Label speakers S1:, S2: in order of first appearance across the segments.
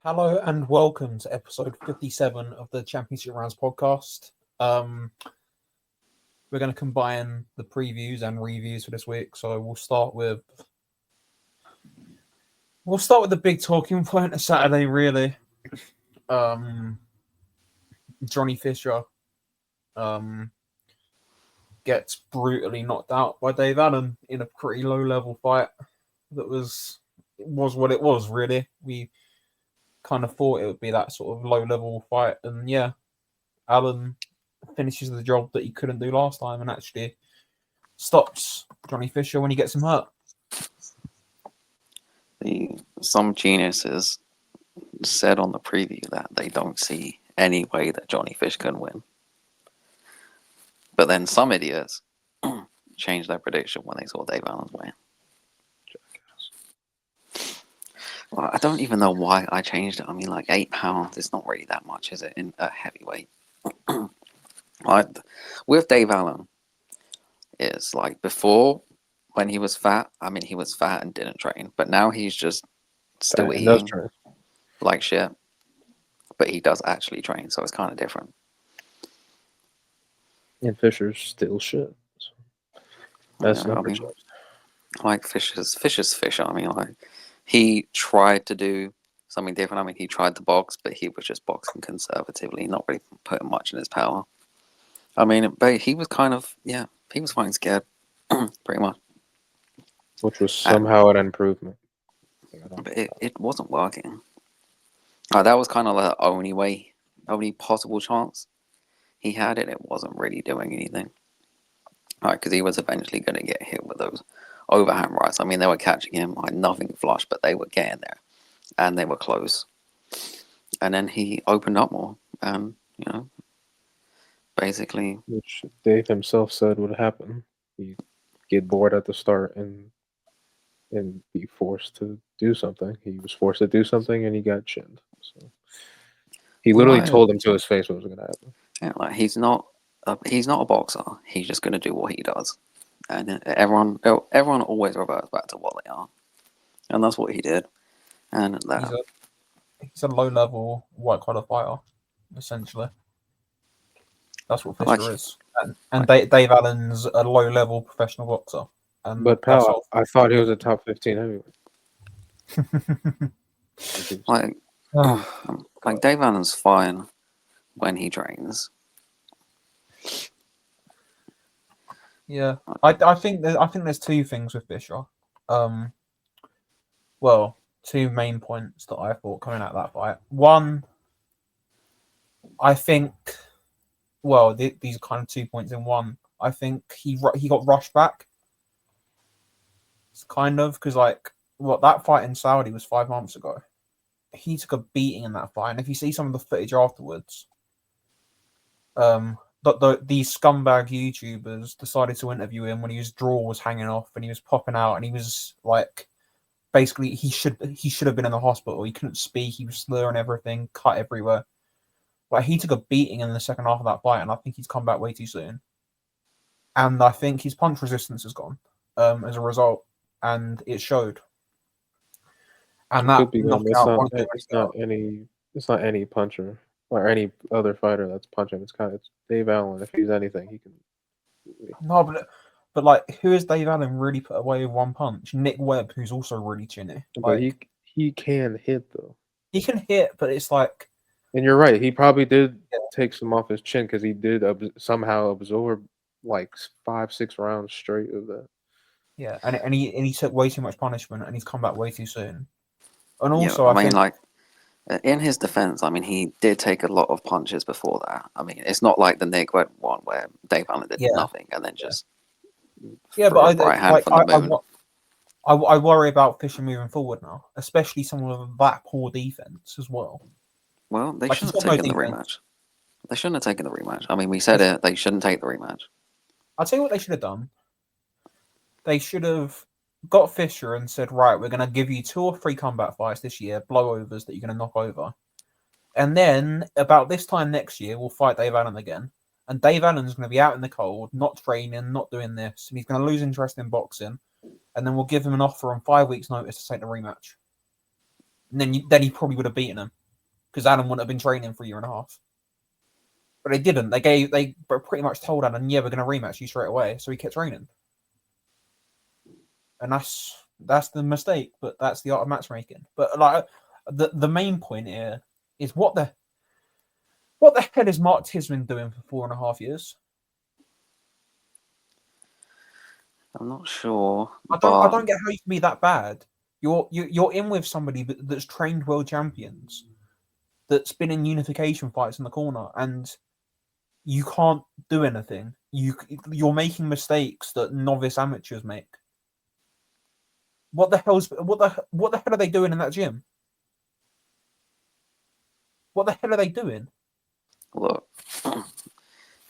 S1: Hello and welcome to episode 57 of the Championship Rounds podcast. We're going to combine the previews and reviews for this week. So we'll start with the big talking point of Saturday, really. Johnny Fisher gets brutally knocked out by Dave Allen in a pretty low level fight. That was what it was, really. We kind of thought it would be that sort of low level fight, and yeah, Allen finishes the job that he couldn't do last time and actually stops Johnny Fisher when he gets him hurt.
S2: Some geniuses said on the preview that they don't see any way that Johnny Fish can win. But then some idiots changed their prediction when they saw Dave Allen's win. Well, I don't even know why I changed it. I mean, like 8 pounds, it's not really that much, is it, in a heavyweight? With Dave Allen, it's like before, when he was fat, I mean, he was fat and didn't train. But now he's just still eating like shit. But he does actually train, so it's kind of different.
S3: And Fisher's still shit. So that's not
S2: like Fisher's Fisher. I mean, like he tried to do something different. I mean, he tried to box, but he was just boxing conservatively, not really putting much in his power. I mean, but he was kind of he was fighting scared, pretty much.
S3: Which was somehow an improvement.
S2: But it wasn't working. That was kind of the only possible chance he had it. It wasn't really doing anything. Because he was eventually going to get hit with those overhand rights. I mean, they were catching him like nothing flush, but they were getting there, and they were close. And then he opened up more, and basically,
S3: which Dave himself said would happen. He'd get bored at the start and be forced to do something. He was forced to do something, and he got chinned. So he literally told him to his face what was going to happen.
S2: Yeah, like he's not a boxer. He's just going to do what he does, and everyone always reverts back to what they are, and that's what he did. And
S1: he's a low-level white-collar fighter, essentially. That's what Fisher is, and Dave Allen's a low-level professional boxer.
S3: But pal, I thought he was a top 15 heavyweight.
S2: like Dave Allen's fine when he trains.
S1: Yeah, I think there's two things with Fisher. Well, two main points that I thought coming out of that fight. One, I think, well, these are kind of 2 points in one. I think he got rushed back. It's kind of because that fight in Saudi was 5 months ago. He took a beating in that fight, and if you see some of the footage afterwards, these scumbag YouTubers decided to interview him when his jaw was hanging off and he was popping out, and he was like, basically he should have been in the hospital. He couldn't speak. He was slurring everything, cut everywhere. Like, he took a beating in the second half of that fight, and I think he's come back way too soon. And I think his punch resistance has gone as a result, and it showed. And that
S3: it's not any puncher or any other fighter that's punching. It's Dave Allen. If he's anything, he can.
S1: No, but like, who has Dave Allen really put away with one punch? Nick Webb, who's also really chinny.
S3: But he can hit though.
S1: He can hit, but it's like.
S3: And you're right. He probably did take some off his chin because he did somehow absorb like 5-6 rounds straight of that.
S1: Yeah, and he took way too much punishment, and he's come back way too soon. And also,
S2: I mean, like, in his defense, I mean, he did take a lot of punches before that. I mean, it's not like the Nick Webb one where Dave Allen did nothing and then just
S1: but I worry about Fisher moving forward now, especially someone with that poor defense as well.
S2: Well, they shouldn't have taken the rematch. They shouldn't have taken the rematch. I mean, we said it. They shouldn't take the rematch.
S1: I'll tell you what they should have done. They should have got Fisher and said, right, we're going to give you 2 or 3 combat fights this year, blowovers that you're going to knock over. And then, about this time next year, we'll fight Dave Allen again. And Dave Allen's going to be out in the cold, not training, not doing this. And he's going to lose interest in boxing. And then we'll give him an offer on 5 weeks' notice to take the rematch. And then he probably would have beaten him because Adam wouldn't have been training for a year and a half. But they didn't. They pretty much told Adam, yeah, we're going to rematch you straight away. So he kept training. And that's the mistake, but that's the art of matchmaking. But like the main point here is what the hell is Mark Tisman doing for 4.5 years?
S2: I'm not sure.
S1: I don't get how you can be that bad. You're in with somebody that's trained world champions, that's been in unification fights in the corner, and you can't do anything. You're making mistakes that novice amateurs make. What the hell are they doing in that gym? What the hell are they doing?
S2: Look,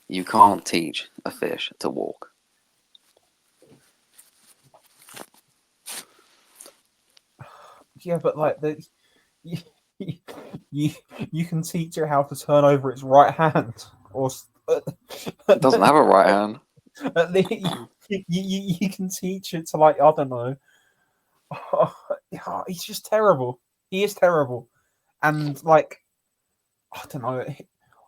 S2: you can't teach a fish to walk.
S1: Yeah, but like you can teach it how to turn over its right hand, or
S2: It doesn't have a right hand.
S1: You can teach it to, like, I don't know. He's just terrible. He is terrible, and like, I don't know.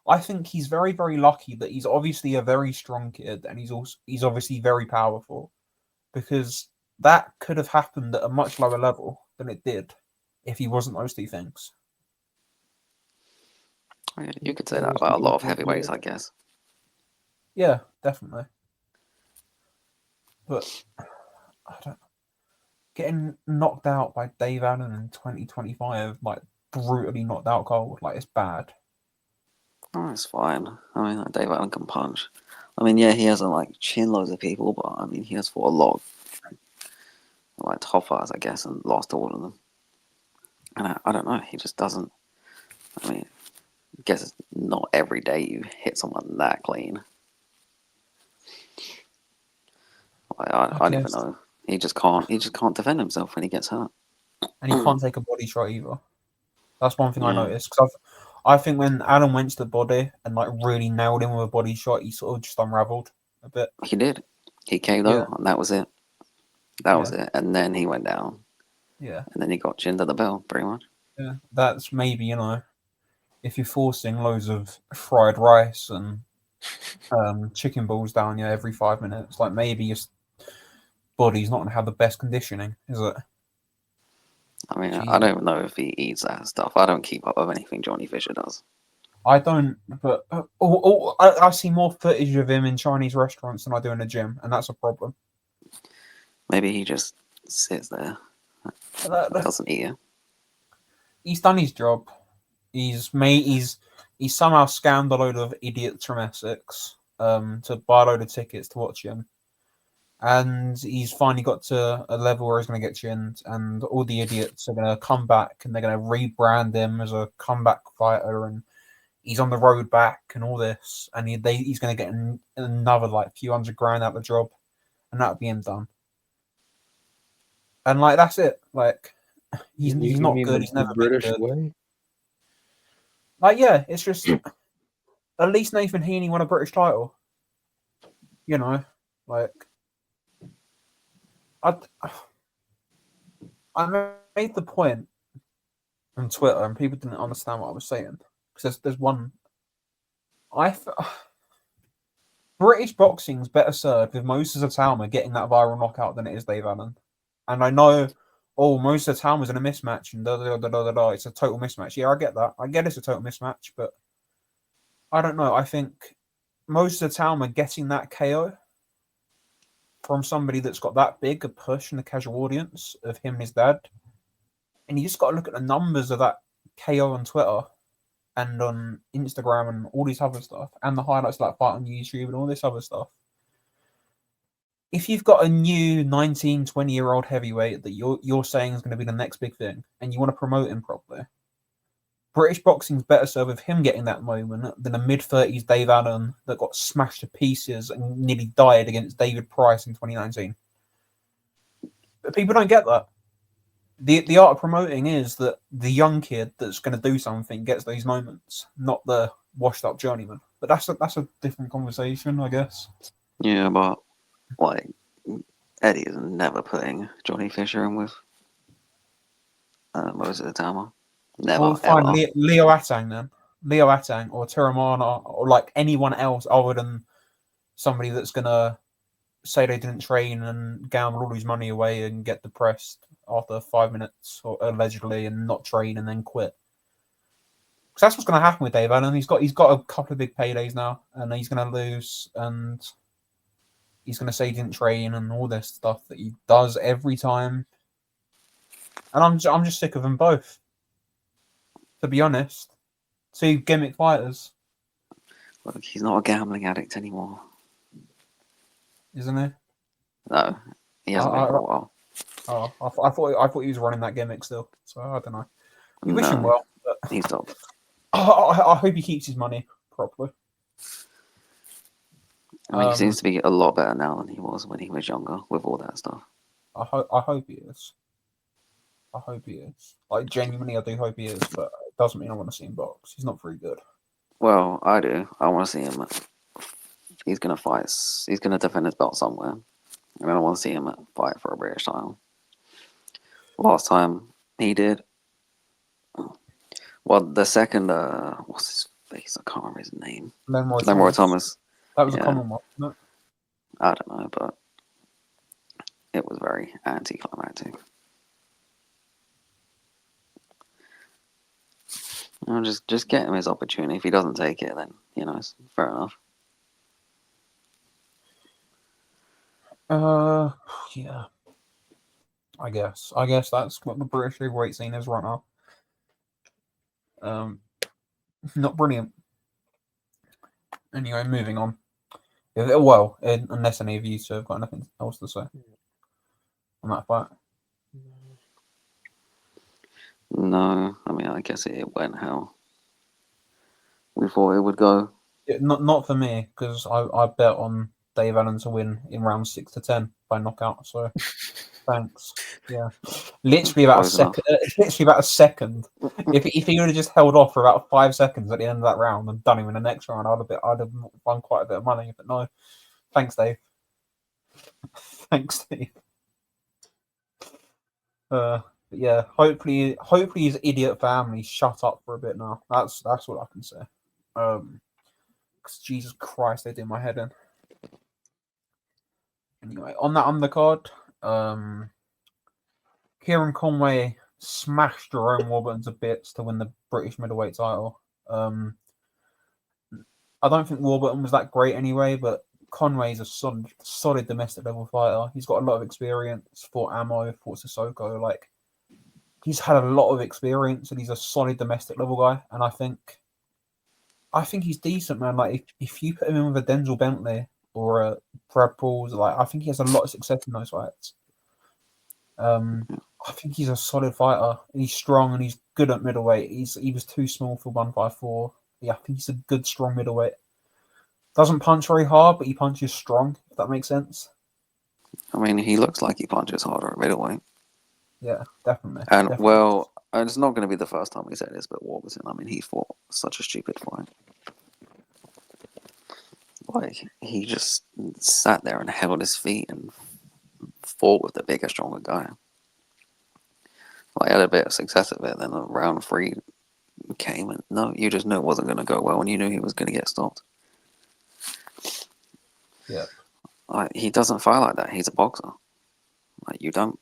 S1: I think he's very, very lucky that he's obviously a very strong kid, and he's obviously very powerful, because that could have happened at a much lower level than it did if he wasn't those two things.
S2: You could say that about a lot of heavyweights, I guess.
S1: Yeah, definitely. But I don't. Getting knocked out by Dave Allen in 2025, like brutally knocked out cold, like it's bad.
S2: Oh, it's fine. I mean, like, Dave Allen can punch. I mean, yeah, he hasn't like chin loads of people, but I mean, he has fought a lot of like top fighters, I guess, and lost to all of them. And I don't know, he just doesn't. I mean, I guess it's not every day you hit someone that clean. Like, I don't even know. He just can't defend himself when he gets hurt.
S1: And he can't take a body shot either. That's one thing I
S2: Yeah.
S1: noticed, because I think when Allen went to the body and like really nailed him with a body shot, he sort of just unraveled a bit.
S2: He did. He KO'd, and that was it. That was it. And then he went down.
S1: Yeah.
S2: And then he got chinned at the bell, pretty much.
S1: Yeah. That's maybe, if you're forcing loads of fried rice and chicken balls down you every 5 minutes, like maybe your body's not going to have the best conditioning, is it?
S2: I mean, I don't even know if he eats that stuff. I don't keep up with anything Johnny Fisher does.
S1: I don't, but I see more footage of him in Chinese restaurants than I do in the gym, and that's a problem.
S2: Maybe he just sits there, doesn't eat it.
S1: He's done his job. He's somehow scammed a load of idiots from Essex to buy a load of tickets to watch him, and he's finally got to a level where he's going to get chinned, and all the idiots are going to come back, and they're going to rebrand him as a comeback fighter, and he's on the road back and all this, and he's going to get another like few $100,000 out of the job, and that'll be him done. And like that's it. Like he's not good. He's never been good.
S3: Way?
S1: Like yeah, it's just at least Nathan Heaney won a British title. Like I made the point on Twitter, and people didn't understand what I was saying, because there's one. British boxing's better served with Moses Atama getting that viral knockout than it is Dave Allen. And I know, Moses Atama's in a mismatch and it's a total mismatch. Yeah, I get that. I get it's a total mismatch, but I don't know. I think Moses Atama getting that KO from somebody that's got that big a push in the casual audience of him and his dad, and you just got to look at the numbers of that KO on Twitter and on Instagram and all this other stuff, and the highlights of that fight on YouTube and all this other stuff. If you've got a new 19, 20-year-old heavyweight that you're saying is going to be the next big thing, and you want to promote him properly, British boxing's better served with him getting that moment than a mid-30s Dave Allen that got smashed to pieces and nearly died against David Price in 2019. But people don't get that. The art of promoting is that the young kid that's going to do something gets these moments, not the washed-up journeyman. But that's a different conversation, I guess.
S2: Yeah, but like Eddie is never putting Johnny Fisher in with What was it, the Tama?
S1: Well,
S2: Never,
S1: fine,
S2: ever.
S1: Leo Atang then. Leo Atang or Tiramana or like anyone else other than somebody that's gonna say they didn't train and gamble all his money away and get depressed after 5 minutes or allegedly and not train and then quit. Because that's what's going to happen with Dave Allen. He's got a couple of big paydays now, and he's going to lose, and he's going to say he didn't train and all this stuff that he does every time. And I'm just sick of them both. To be honest, two gimmick fighters,
S2: Look, he's not a gambling addict anymore.
S1: isn't he?
S2: No, he hasn't been for a while.
S1: I thought he was running that gimmick still. So I don't know. We wish him
S2: No,
S1: well, but
S2: he's stopped.
S1: I hope he keeps his money properly.
S2: I mean, he seems to be a lot better now than he was when he was younger with all that stuff.
S1: I hope he is. I hope he is. Like genuinely, I do hope he is, but it doesn't mean I want to see him box. He's not very good.
S2: Well, I do. I want to see him. He's gonna fight. He's gonna defend his belt somewhere, and I want to see him fight for a British title. Last time he did. Well, the second, what's his face? I can't remember his name. Lemroy Thomas.
S1: That was a Commonwealth, wasn't it?
S2: I don't know, but it was very anticlimactic. You know, just get him his opportunity. If he doesn't take it, then it's fair enough.
S1: Yeah. I guess that's what the British heavyweight scene is right now. Not brilliant. Anyway, moving on. Well, unless any of you two have got anything else to say on that fight.
S2: No, I mean, I guess it went how we thought it would go.
S1: Not for me, because I bet on Dave Allen to win in round 6 to 10 by knockout. So thanks. Yeah, literally about a second. Literally about a second. If he would have just held off for about 5 seconds at the end of that round and done him in the next round, I'd have won quite a bit of money. But no, thanks, Dave. Thanks, Dave. But yeah, hopefully his idiot family shut up for a bit now. That's what I can say. Because Jesus Christ, they do my head in. Anyway, on that undercard, Kieran Conway smashed Jerome Warburton to bits to win the British middleweight title. I don't think Warburton was that great anyway, but Conway's a solid domestic level fighter. He's got a lot of experience. Fought Ammo, fought Sissoko. Like, he's had a lot of experience, and he's a solid domestic level guy. And I think he's decent, man. Like, if you put him in with a Denzel Bentley or a Brad Pauls, like, I think he has a lot of success in those fights. I think he's a solid fighter. He's strong and he's good at middleweight. He was too small for 154. Yeah, I think he's a good, strong middleweight. Doesn't punch very hard, but he punches strong, if that makes sense.
S2: I mean, he looks like he punches harder at middleweight.
S1: Yeah, definitely.
S2: And,
S1: definitely.
S2: well, it's not going to be the first time we say this, but Warburton, I mean, he fought such a stupid fight. Like, he just sat there and held his feet and fought with the bigger, stronger guy. Like, had a bit of success of it, then round 3 came, and no, you just knew it wasn't going to go well, and you knew he was going to get stopped.
S1: Yeah.
S2: Like, he doesn't fight like that. He's a boxer. Like, you can't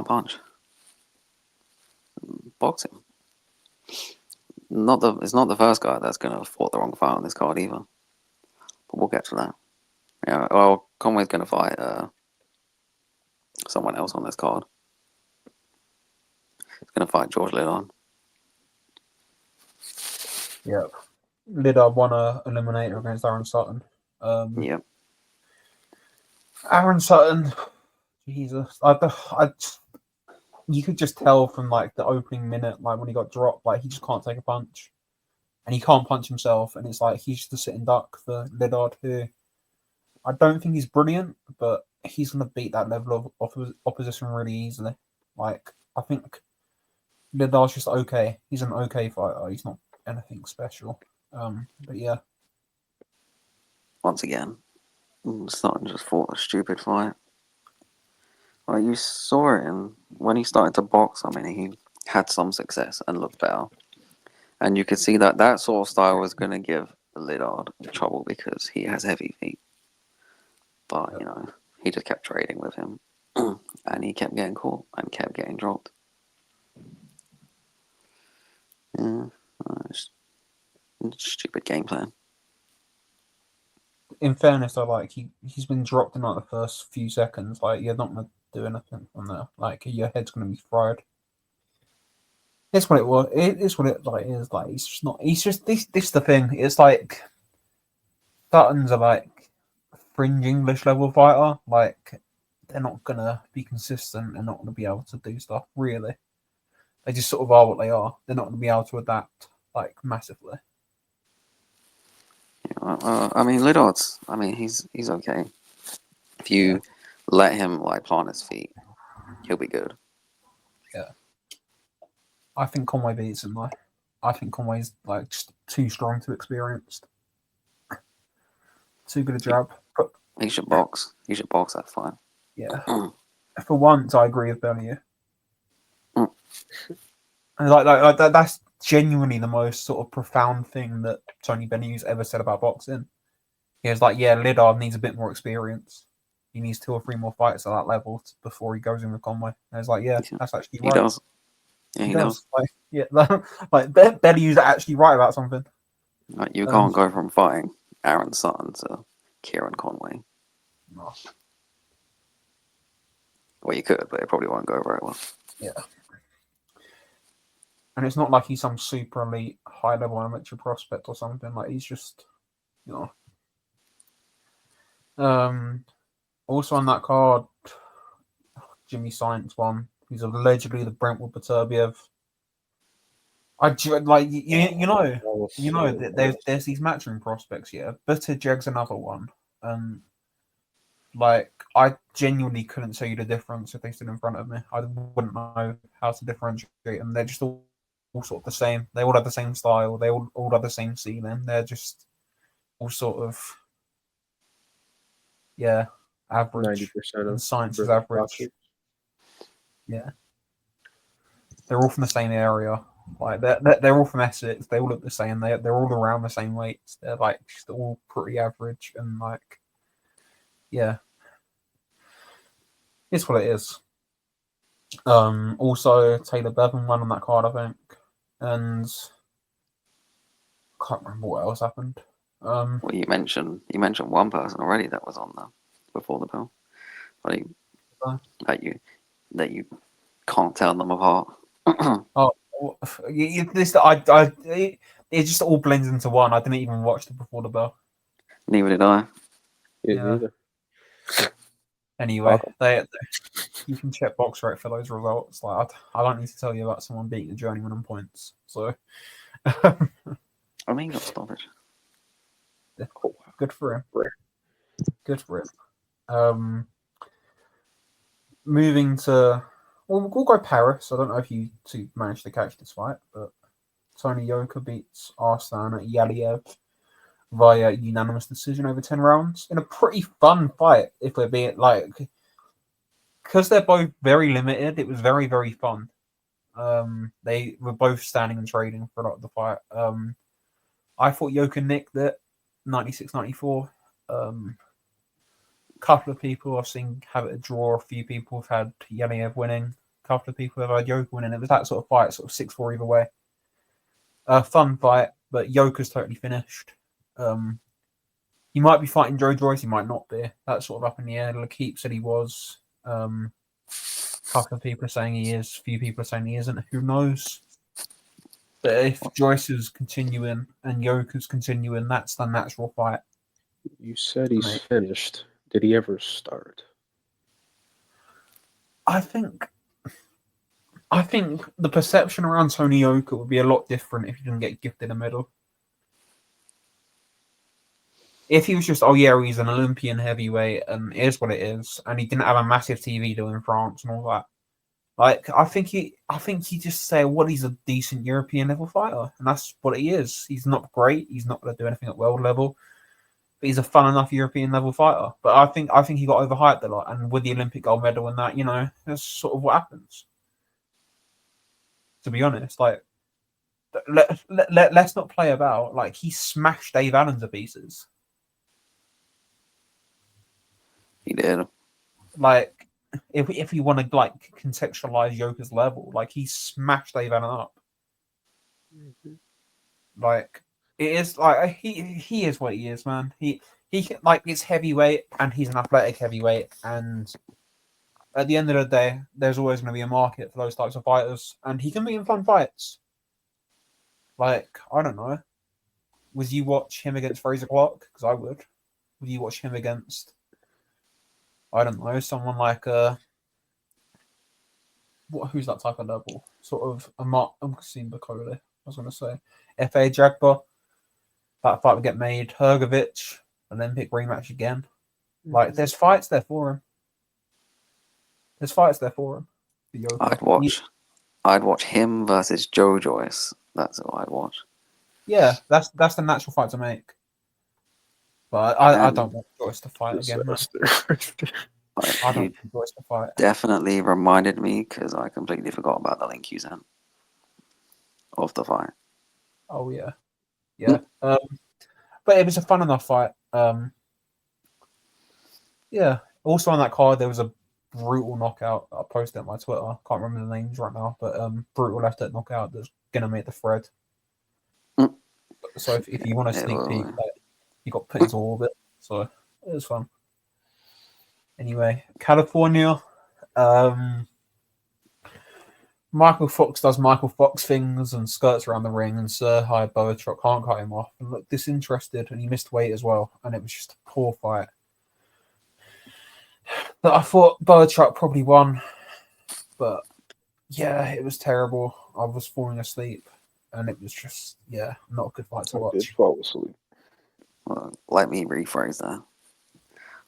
S2: punch. Box him. It's not the first guy that's going to fought the wrong fight on this card either. But we'll get to that. Yeah, well, Conway's going to fight someone else on this card. He's going to fight George Lidon.
S1: Yeah. Lidon won a eliminator against Aaron Sutton.
S2: Yep.
S1: Aaron Sutton, Jesus, you could just tell from like the opening minute, like when he got dropped, like he just can't take a punch, and he can't punch himself, and it's like he's just a sitting duck for Lidon, who I don't think he's brilliant, but he's gonna beat that level of opposition really easily. Like, I think Lidon's just okay. He's an okay fighter. He's not anything special. But yeah.
S2: Once again, Sutton just fought a stupid fight. Like, you saw it when he started to box. I mean, had some success and looked better. And you could see that that sort of style was going to give Lillard trouble because he has heavy feet. But, you know, he just kept trading with him. And he kept getting caught and kept getting dropped. Yeah, stupid game plan.
S1: In fairness, though, like he's been dropped in like the first few seconds. Like you're not gonna do anything from there. Like your head's gonna be fried. It's what it was. It's what it like is. Like he's just not. He's just this. This is the thing. It's like Flattens are like fringe English level fighter. Like they're not gonna be consistent. They're not gonna be able to do stuff really. They just sort of are what they are. They're not gonna be able to adapt like massively.
S2: I mean, Lillard's. I mean, he's okay. If you let him like plant his feet, he'll be good.
S1: Yeah. I think Conway beats him though. I think Conway's like just too strong, too experienced, too good a jab. But
S2: He should box. He should box that fight.
S1: yeah, for once I agree with Bellier.
S2: Mm.
S1: And like that's genuinely the most sort of profound thing that Tony Bennew's ever said about boxing. He was like, yeah, Lillard needs a bit more experience. He needs 2 or 3 more fights at that level before he goes in with Conway. And I was like, yeah, that's actually right.
S2: He does. Yeah, he does.
S1: Like, yeah, like Bennew's actually right about something.
S2: Like, you can't go from fighting Aaron Sutton to Kieran Conway.
S1: No.
S2: Well, you could, but it probably won't go very well.
S1: Yeah. And it's not like he's some super elite, high level amateur prospect or something. Like he's just, you know. Also on that card, Jimmy Science won. He's allegedly the Brentwood Baturbiev. Like you know that there's these matching prospects here. Buttigieg's another one. Like I genuinely couldn't tell you the difference if they stood in front of me. I wouldn't know how to differentiate them. They're just all sort of the same. They all have the same style. They all have the same ceiling. They're just all sort of average.
S3: 90% of
S1: Science is average.
S3: boxers.
S1: Yeah, they're all from the same area. Like they're all from Essex. They all look the same. They're all around the same weights. They're like just all pretty average and like it's what it is. Also Taylor Bevan won on that card, I think, and I can't remember what else happened.
S2: Well, you mentioned one person already that was on there before the bell. That you can't tell them apart.
S1: It just all blends into one. I didn't even watch the before the bell.
S2: Neither did I.
S3: Neither.
S1: Anyway, you can check box rate for those results. Like I don't need to tell you about someone beating the journeyman on points. So
S2: I mean, got stoppage.
S1: Good for him. Good for him. Moving to we'll go Paris. I don't know if you two managed to catch this fight, but Tony Yoka beats Arslan Yaliev via unanimous decision over 10 rounds in a pretty fun fight, if we're being like, because they're both very limited. It was very, very fun. They were both standing and trading for a lot of the fight. I thought Yoka nicked it 96-94. Couple of people I've seen have it a draw. A few people have had Yaliev winning. A couple of people have had Yoka winning. It was that sort of fight, sort of 6-4 either way. Fun fight, but Yoka's totally finished. He might be fighting Joe Joyce, he might not be. That's sort of up in the air. Lakeep said he was. A couple of people are saying he is. A few people are saying he isn't. Who knows? But if Joyce is continuing and Yoka's continuing, that's the natural fight.
S3: You said he's finished. Did he ever start?
S1: I think the perception around Tony Yoka would be a lot different if he didn't get gifted a medal. If he was just, he's an Olympian heavyweight and it is what it is, and he didn't have a massive TV deal in France and all that. Like, I think he just say, he's a decent European level fighter, and that's what he is. He's not great. He's not going to do anything at world level, but he's a fun enough European level fighter. But I think he got overhyped a lot, and with the Olympic gold medal and that, that's sort of what happens. To be honest, like let's not play about. Like he smashed Dave Allen to pieces.
S2: He did.
S1: Like if we want to like contextualize Yoka's level, like he smashed Dave Allen up. Like it is like he is what he is, man. He like it's heavyweight and he's an athletic heavyweight, and at the end of the day, there's always going to be a market for those types of fighters, and he can be in fun fights. Like I don't know, would you watch him against Fraser Clark? Because I would. Would you watch him against? I don't know, someone like who's that type of level? Sort of a Mark Bakole, I was going to say. F.A. Jagba. That fight would get made. Hergovich, Olympic rematch again. Like, there's fights there for him. There's fights there for him. For Yoka.
S2: I'd watch him versus Joe Joyce. That's what I'd watch.
S1: Yeah, that's the natural fight to make. But I don't want Joyce to fight again, man. I don't want Joyce to fight.
S2: Definitely reminded me because I completely forgot about the link you sent of the fight.
S1: Oh yeah, yeah. But it was a fun enough fight. Yeah. Also on that card, there was a brutal knockout. I posted it on my Twitter. I can't remember the names right now, but brutal left hook knockout that's gonna make the thread. So if you want a sneak peek, you got put into orbit. So it was fun. Anyway, California. Michael Fox does Michael Fox things and skirts around the ring, and Sir High Boatrock can't cut him off and looked disinterested, and he missed weight as well, and it was just a poor fight. But I thought Boatrock probably won, but yeah, it was terrible. I was falling asleep, and it was just not a good fight to watch.
S3: I did fall asleep.
S2: Well, let me rephrase that.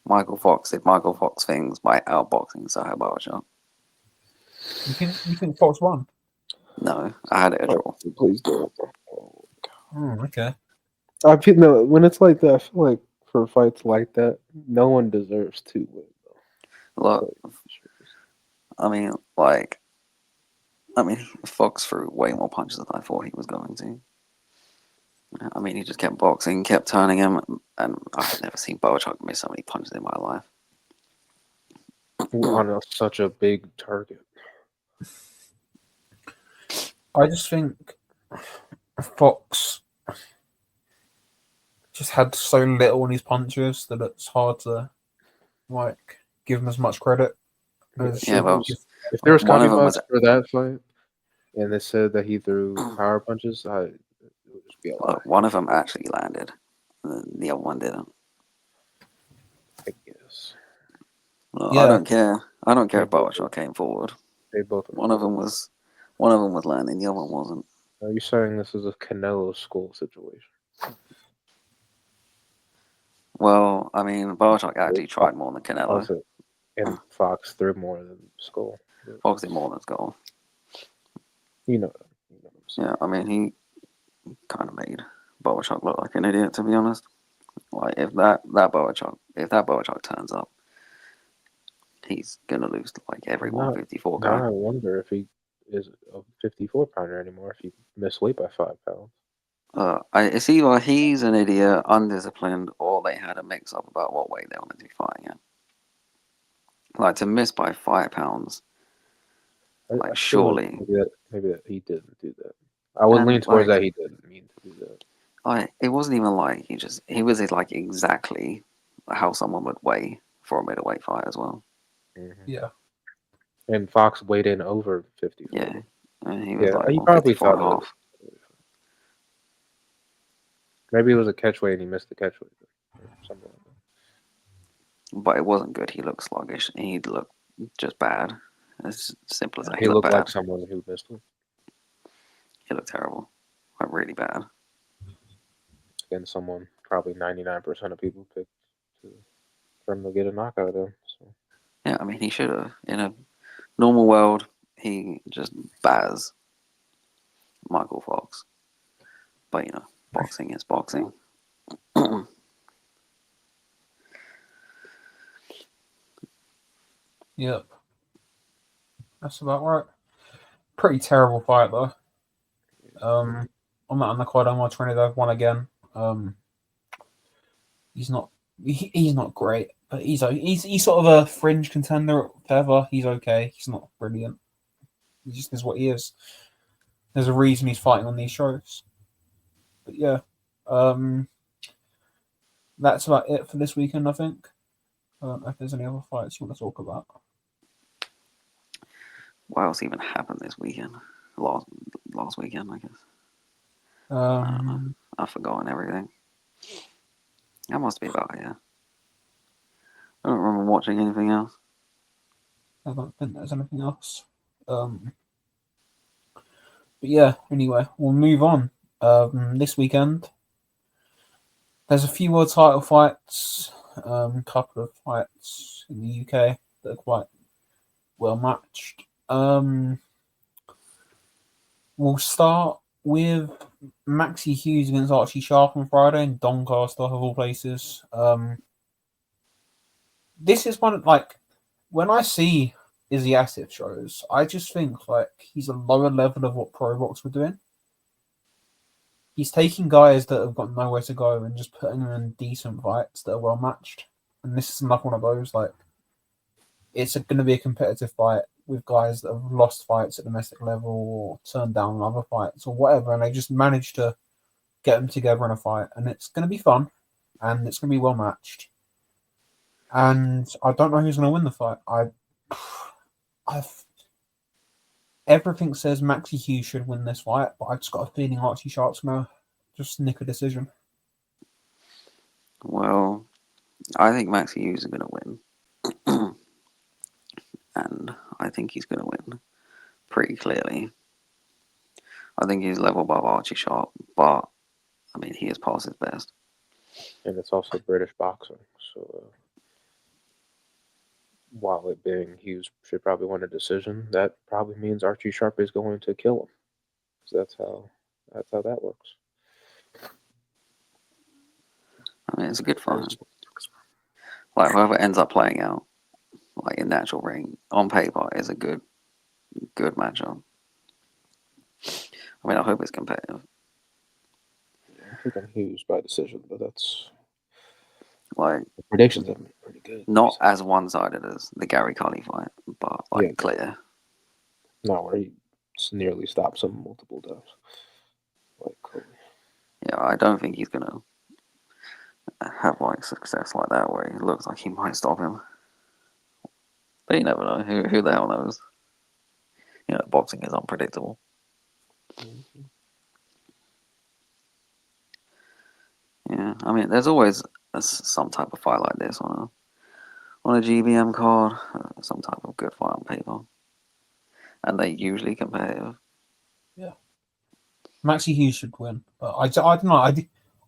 S2: Michael Fox did Michael Fox things by outboxing Sir High Boatrock.
S1: You think Fox won?
S2: No, I had it a draw.
S3: Please don't.
S1: Okay.
S3: I feel no when it's like that. I feel like for fights like that, no one deserves to win.
S2: Look, Fox threw way more punches than I thought he was going to. I mean, he just kept boxing, kept turning him, and I've never seen Boatrock miss so many punches in my life.
S3: On such a big target.
S1: I just think Fox just had so little on his punches that it's hard to give him as much credit.
S3: If there was copybots for that fight, and they said that he threw power punches, it would just be a lie.
S2: One of them actually landed, and the other one didn't.
S3: I guess.
S2: Well, yeah. I don't care. I don't care if Boatrock came forward.
S3: They both.
S2: One of them was landing. The other one wasn't.
S3: Are you saying this is a Canelo Skull situation?
S2: Well, I mean, Boatrock actually tried more than Canelo.
S3: And Fox threw more than Skull.
S2: Fox did more than Skull.
S3: You know.
S2: Yeah, I mean, he kind of made Boatrock look like an idiot, to be honest. Like, if that Boatrock turns up, he's gonna lose to like every 154 guy.
S3: Now I wonder if he is a 54 pounder anymore. If he missed weight by 5 pounds.
S2: It's either he's an idiot, undisciplined, or they had a mix up about what weight they wanted to be fighting at. Like, to miss by 5 pounds, like, surely.
S3: Maybe that he didn't do that. I would lean towards that he didn't mean to do that.
S2: Like, it wasn't even like he was like exactly how someone would weigh for a middleweight fight as well.
S3: Mm-hmm.
S1: Yeah.
S3: And Fox weighed in over 54.
S2: Yeah. And he was
S3: he probably thought it was. Maybe it was a catchweight and he missed the catchweight. Something like that.
S2: But it wasn't good. He looked sluggish. He looked just bad. As simple as that.
S3: He looked bad. Like someone who missed him.
S2: He looked terrible. Like, really bad.
S3: And someone probably 99% of people picked for him to get a knockout in. So.
S2: Yeah, I mean, he should have. In a normal world, he just baz Michael Fox. But, you know, boxing is boxing.
S1: Yep. That's about right. pretty terrible fight though. On the card, I'm trying to have one again. He's not great, but he's sort of a fringe contender at Feather. He's okay. He's not brilliant. He just is what he is. There's a reason he's fighting on these shows. But yeah, that's about it for this weekend, I think. I don't know if there's any other fights you want to talk about.
S2: What else even happened this weekend? Last weekend, I guess. I don't know. I've forgotten everything. That must be about it, yeah. I don't remember watching anything else.
S1: I don't think there's anything else. But yeah, anyway, we'll move on. This weekend, there's a few more title fights, couple of fights in the UK that are quite well matched. We'll start with Maxie Hughes against Archie Sharp on Friday in Doncaster, of all places. This is one, like, when I see Izzy Asif shows, I just think, like, he's a lower level of what Pro Box were doing. He's taking guys that have got nowhere to go and just putting them in decent fights that are well matched. And this is another one of those, like, it's going to be a competitive fight with guys that have lost fights at domestic level or turned down other fights or whatever, and they just managed to get them together in a fight. And it's going to be fun, and it's going to be well matched. And I don't know who's going to win the fight. Everything says Maxie Hughes should win this fight, but I just got a feeling Archie Sharp's going to just nick a decision.
S2: Well, I think Maxie Hughes is going to win. And I think he's going to win pretty clearly. I think he's level above Archie Sharp, but, I mean, he is past his best.
S3: And it's also British boxing, so while it being Hughes should probably win a decision, that probably means Archie Sharp is going to kill him. So that's how that works.
S2: I mean, it's a good fight. Like, whoever ends up playing out, like, in the actual ring, on paper, is a good matchup. I mean, I hope it's competitive.
S3: I'm picking Hughes by decision, but that's...
S2: Like,
S3: the predictions have been pretty good.
S2: Not as one-sided as the Gary Cully fight, but, like, clear.
S3: Not where he nearly stops him multiple times. Like Cully.
S2: Yeah, I don't think he's going to have, like, success like that where it looks like he might stop him. But you never know. Who the hell knows? You know, boxing is unpredictable.
S3: Mm-hmm.
S2: Yeah, I mean, there's always some type of fight like this on a GBM card, some type of good fight on paper, and they're usually competitive.
S1: Yeah, Maxie Hughes should win, but I don't know.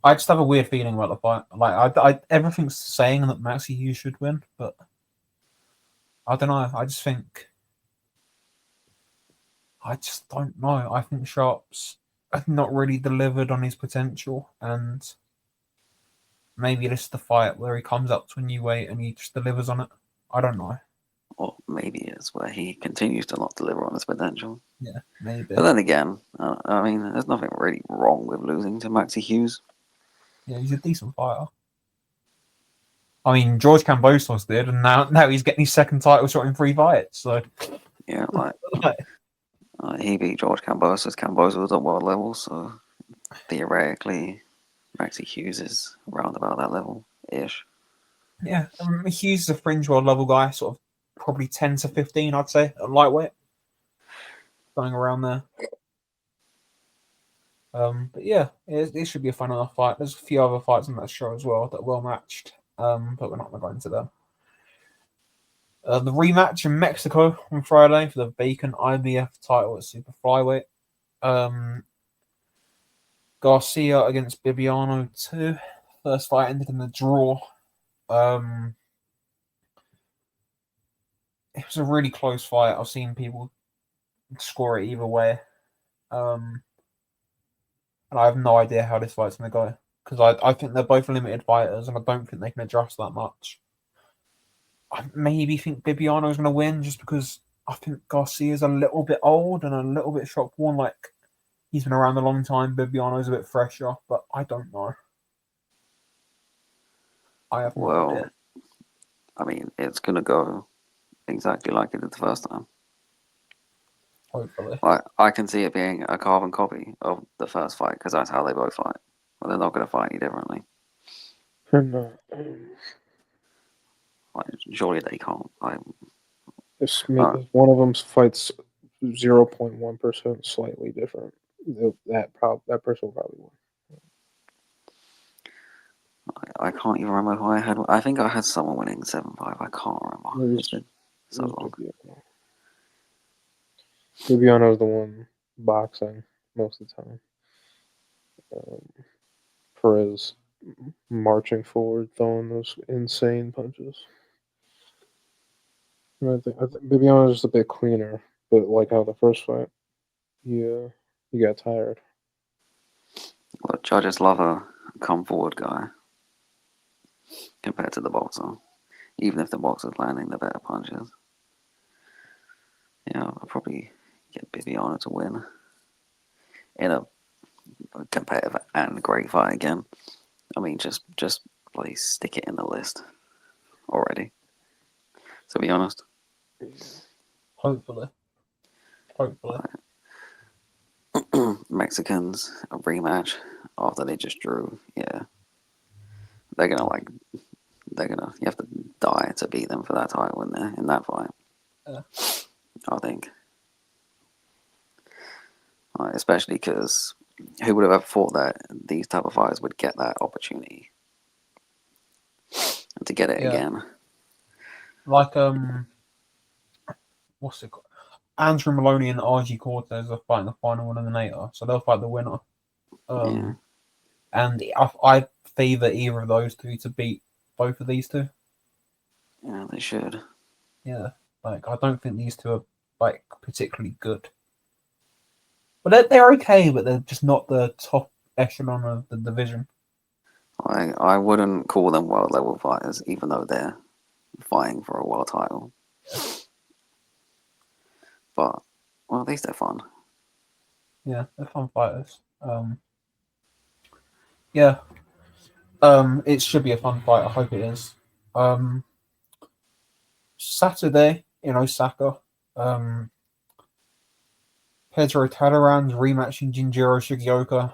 S1: I just have a weird feeling about the fight. Like I everything's saying that Maxie Hughes should win, but I don't know. I just don't know. I think Sharp's not really delivered on his potential, and maybe this is the fight where he comes up to a new weight and he just delivers on it. I don't know.
S2: Or maybe it's where he continues to not deliver on his potential.
S1: Yeah, maybe.
S2: But then again, I mean, there's nothing really wrong with losing to Maxie Hughes.
S1: Yeah, he's a decent fighter. I mean, George Kambosos did, and now he's getting his second title shot in 3 fights. So
S2: yeah, like he beat George Kambosos. Kambosos was at world level, so theoretically, Maxie Hughes is around about that level ish.
S1: Yeah, Hughes is a fringe world level guy, sort of probably 10 to 15, I'd say, at lightweight, going around there. But yeah, it should be a fun enough fight. There's a few other fights on that show as well that are well matched, but we're not going to go into them. The rematch in Mexico on Friday for the vacant IBF title at super flyweight. Garcia against Bibiano 2. First fight ended in a draw. It was a really close fight. I've seen people score it either way. And I have no idea how this fight's going to go. Because I think they're both limited fighters, and I don't think they can adjust that much. I maybe think Bibiano's going to win just because I think Garcia's a little bit old and a little bit shot worn. Like he's been around a long time. Bibiano's a bit fresher, but I don't know. I have no
S2: Well,
S1: idea.
S2: I mean, it's gonna go exactly like it did the first time.
S1: Hopefully.
S2: Like, I can see it being a carbon copy of the first fight because that's how they both fight. Well, they're not gonna fight any differently.
S3: And
S2: Like, surely they can't.
S3: if one of them fights 0.1% slightly different, that person will probably win.
S2: I can't even remember who I had. I think I had someone winning 7-5. I can't remember. It's been so long.
S3: Bibiano's the one boxing most of the time. Perez marching forward, throwing those insane punches. And I think Bibiano's just a bit cleaner, but like how the first fight, he got tired.
S2: Well, judges love a come forward guy compared to the boxer, even if the boxer's landing the better punches. Yeah, I'll probably get Bibiano to win in a competitive and great fight again. I mean, just please stick it in the list already. To be honest,
S1: Hopefully.
S2: Mexicans a rematch after they just drew. Yeah, they're gonna like you have to die to beat them for that title in that fight.
S1: Yeah.
S2: I think, especially because who would have ever thought that these type of fighters would get that opportunity to get it
S1: Yeah.
S2: again?
S1: Like what's it called? Andrew Maloney and RG Cortez are fighting the final eliminator, so they'll fight the winner.
S2: Yeah.
S1: And I favour either of those two to beat both of these two.
S2: Yeah, they should.
S1: Yeah, like I don't think these two are like particularly good, but they're okay, but they're just not the top echelon of the division.
S2: I wouldn't call them world level fighters, even though they're fighting for a world title. But well, at least they're fun.
S1: Yeah, they're fun fighters. Yeah, it should be a fun fight. I hope it is. Saturday in Osaka, Pedro Taduran's rematching Jinjiro Shigeoka.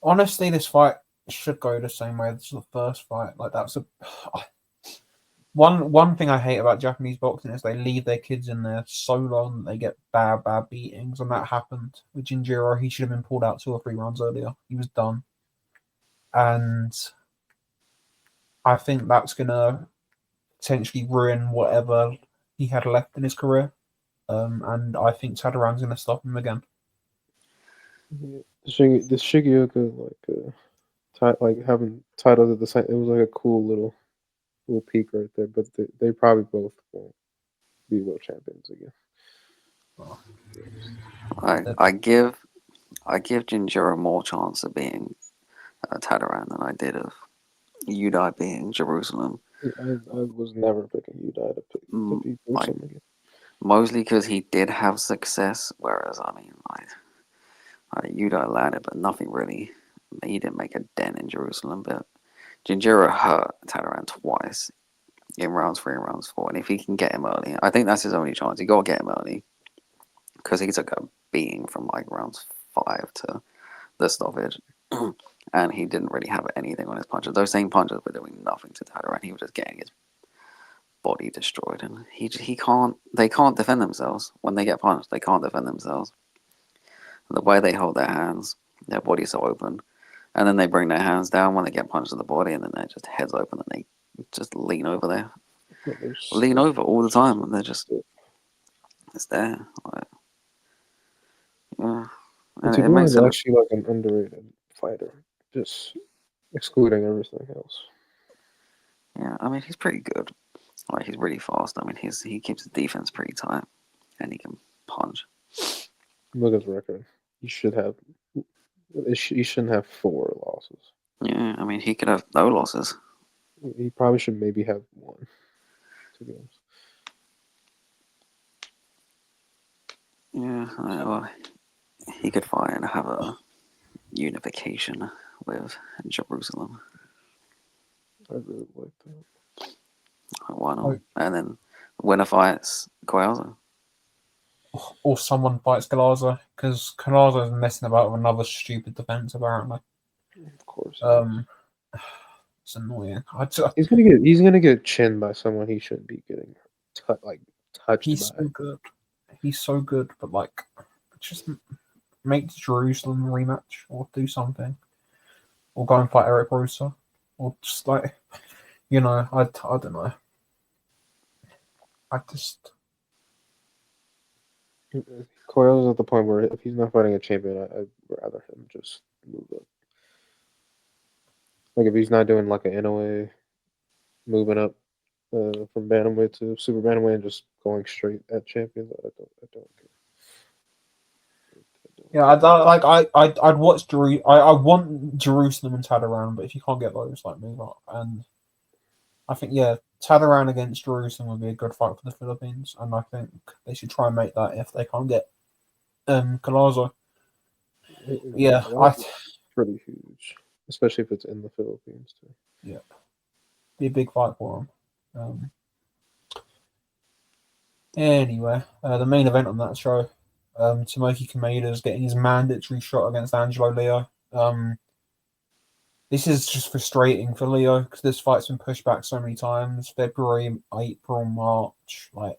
S1: Honestly, this fight should go the same way as the first fight. Like that's a one thing I hate about Japanese boxing is they leave their kids in there so long that they get bad beatings, and that happened with Jinjiro. He should have been pulled out 2 or 3 rounds earlier. He was done, and I think that's gonna potentially ruin whatever he had left in his career. And I think Taduran's gonna stop him again.
S3: Yeah. The Shigeoka like having titles at the same. It was like a cool little peak right there. But they probably both won't be world champions again.
S1: Oh.
S2: I give Jinjiro more chance of being Taduran than I did of Udai being Jerusalem.
S3: I was never picking Udai to be Jerusalem again.
S2: Mostly because he did have success, whereas I mean, Udai landed, but nothing really. He didn't make a dent in Jerusalem, but Jinjiro hurt Taduran twice in rounds 3 and rounds 4, and if he can get him early, I think that's his only chance. You gotta get him early because he took a beating from like rounds 5 to the stoppage, and he didn't really have anything on his punches. Those same punches were doing nothing to Taduran. He was just getting his body destroyed, and he can't. They can't defend themselves when they get punched. They can't defend themselves. The way they hold their hands, their body's so open, and then they bring their hands down when they get punched in the body, and then their just heads open, and they just lean over there, lean over all the time, and they're just it's there. Like, yeah, and it
S3: Taduran
S2: makes
S3: is
S2: it look.
S3: actually like an underrated fighter, just excluding everything else.
S2: Yeah, I mean he's pretty good. Like he's really fast. I mean he keeps the defense pretty tight, and he can punch.
S3: Look at his record. He should have. He shouldn't have 4 losses.
S2: Yeah, I mean he could have no losses.
S3: He probably should maybe have 1. 2 games.
S2: Yeah, well, he could fight and have a unification with Jerusalem.
S3: I really like that.
S2: Why not?
S1: Like,
S2: And then winner fights Koyaza.
S1: or someone fights Galaza because Galaza is messing about with another stupid defense apparently.
S3: Of course.
S1: It's annoying.
S3: He's gonna get chinned by someone he shouldn't be getting touched
S1: He's
S3: by.
S1: so good. He's so good, but like, just make the Jerusalem rematch or do something, or go and fight Eric Rosa, or just like, I don't know. I just
S3: Coyle's at the point where if he's not fighting a champion, I'd rather him just move up. Like if he's not doing like an NOA, moving up from bantamweight to super bantamweight and just going straight at champions, I don't care.
S1: yeah. I'd watch I want Jerusalem and Taduran, but if you can't get those, like move up. And I think Taduran against Jerusalem would be a good fight for the Philippines, and I think they should try and make that if they can't get Galazo. Yeah,
S3: Pretty huge, especially if it's in the Philippines too.
S1: Yeah, be a big fight for them. Anyway, the main event on that show, Tomoki Kameda is getting his mandatory shot against Angelo Leo. This is just frustrating for Leo because this fight's been pushed back so many times. February, April, March, like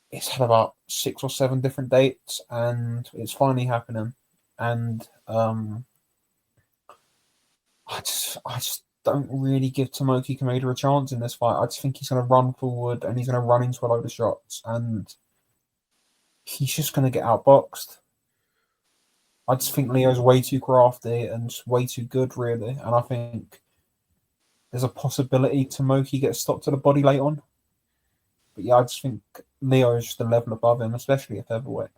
S1: it's had about 6 or 7 different dates, and it's finally happening. And I just don't really give Tomoki Kameda a chance in this fight. I just think he's going to run forward and he's going to run into a load of shots, and he's just going to get outboxed. I just think Leo's way too crafty and way too good, really. And I think there's a possibility Tomoki gets stopped to the body late on. But yeah, I just think Leo is just a level above him, especially at featherweight.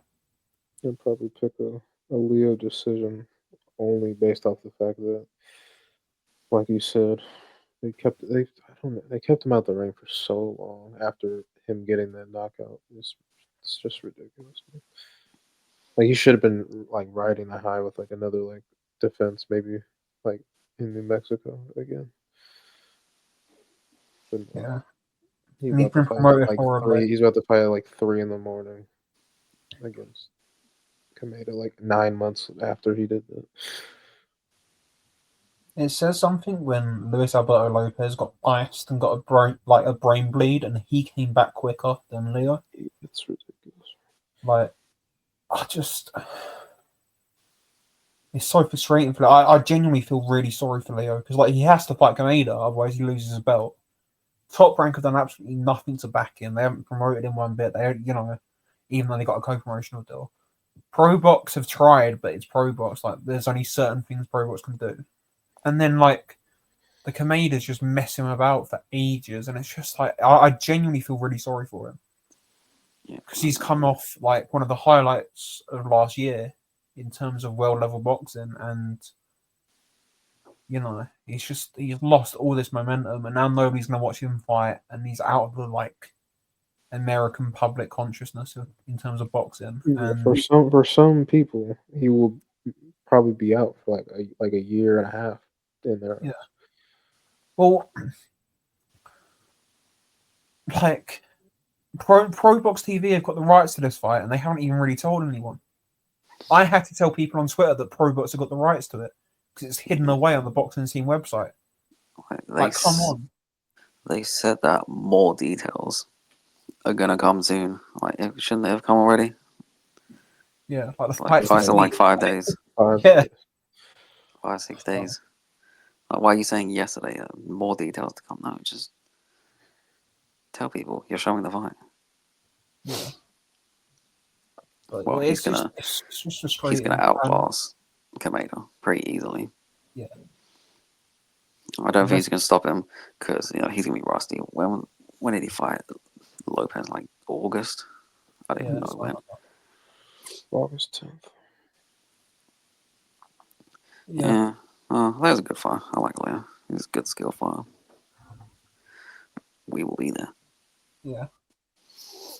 S3: I'd probably pick a Leo decision only based off the fact that, like you said, they kept him out the ring for so long after him getting that knockout. It's just ridiculous. Man. Like he should have been like riding the high with like another like defense, maybe like in New Mexico again. But no,
S1: Yeah.
S3: he's
S1: And he's
S3: about to
S1: been
S3: fight
S1: promoted
S3: at like
S1: horribly.
S3: 3. He's about to fight at like 3 in the morning against Kameda, like 9 months after he did that.
S1: It says something when Luis Alberto Lopez got iced and got a brain bleed, and he came back quicker than Leo.
S3: It's ridiculous.
S1: Like, it's so frustrating for Leo. I genuinely feel really sorry for Leo because like he has to fight Kameda, otherwise he loses his belt. Top Rank have done absolutely nothing to back him. They haven't promoted him one bit. They, even though they got a co-promotional deal. Pro Box have tried, but it's Pro Box. Like, there's only certain things Pro Box can do. And then, like, the Kameda's just messing him about for ages. And it's just like, I genuinely feel really sorry for him. Because he's come off, like, one of the highlights of last year in terms of well-level boxing. And, he's lost all this momentum. And now nobody's going to watch him fight. And he's out of the, like, American public consciousness in terms of boxing.
S3: Yeah,
S1: And
S3: for some people, he will probably be out for like a year and a half in there.
S1: yeah. Well, like Pro Box TV have got the rights to this fight, and they haven't even really told anyone. I had to tell people on Twitter that Pro Box have got the rights to it because it's hidden away on the Boxing Scene website. Like, come on.
S2: They said that more details are gonna come soon. Like, shouldn't they have come already?
S1: Yeah, like the
S2: Like,
S1: fight's
S2: in like 5 days, 5-6 days. Like, why are you saying yesterday? More details to come now. Just tell people you're showing the fight.
S1: Yeah. But
S2: Well,
S1: it's just frustrating.
S2: He's gonna outboss Kameda pretty easily.
S1: Yeah.
S2: I don't think he's gonna stop him because he's gonna be rusty. When did he fight Lopez? Like August? I don't even know when.
S3: August 10th.
S2: Yeah. That was a good fight. I like Leo. He's a good skill fighter. We will be there.
S1: Yeah.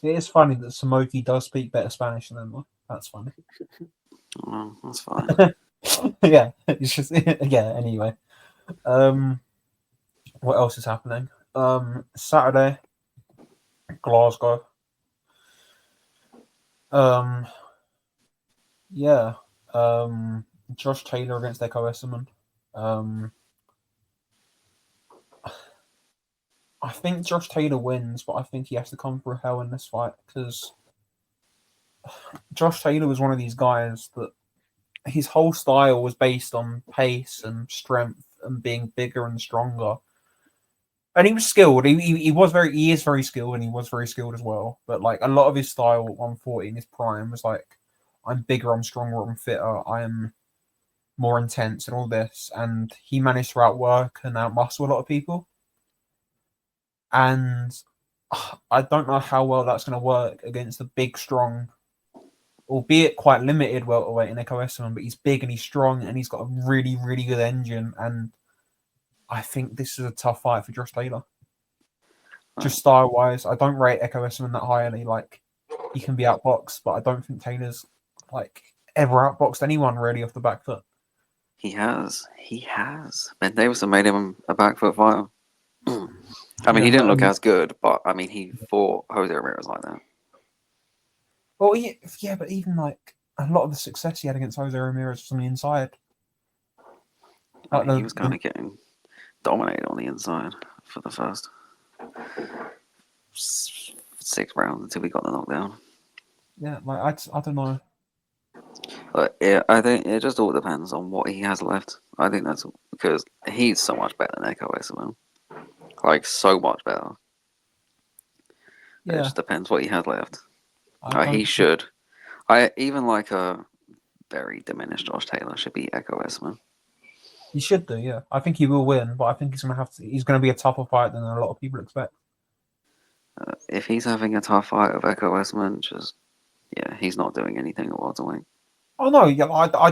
S1: It is funny that Samoki does speak better Spanish than him, though. That's funny.
S2: Oh, that's fine.
S1: Yeah, it's just yeah. Anyway, what else is happening? Saturday, Glasgow. Um, yeah. Josh Taylor against Echo Essuman. Um, I think Josh Taylor wins, but I think he has to come through hell in this fight because Josh Taylor was one of these guys that his whole style was based on pace and strength and being bigger and stronger. And he was skilled. He is very skilled, and he was very skilled as well. But like a lot of his style at 140 in his prime was like, I'm bigger, I'm stronger, I'm fitter, I'm more intense, and all this. And he managed to outwork and outmuscle a lot of people. And I don't know how well that's going to work against a big, strong, albeit quite limited welterweight in Echo Essuman, but he's big and he's strong and he's got a really, really good engine. And I think this is a tough fight for Josh Taylor. Just style wise, I don't rate Echo Essuman that highly. Like, he can be outboxed, but I don't think Taylor's like ever outboxed anyone really off the back foot.
S2: He has. Ben Davison made him a back foot fighter. I mean, he didn't look as good, but I mean, he fought Jose Ramirez like that.
S1: Well, yeah, but even like a lot of the success he had against Jose Ramirez was on the inside.
S2: Like he was kind of getting dominated on the inside for the first 6 rounds until he got the knockdown.
S1: Yeah, like I don't know.
S2: But yeah, I think it just all depends on what he has left. I think that's because he's so much better than Echo Essuman. Like, so much better.
S1: Yeah.
S2: It just depends what he has left.
S1: I
S2: He should. I even like a very diminished Josh Taylor should be Echo Essuman.
S1: He should do, yeah. I think he will win, but I think he's gonna be a tougher fight than a lot of people expect.
S2: If he's having a tough fight with Echo Essuman, he's not doing anything at welterweight.
S1: Oh no, yeah, I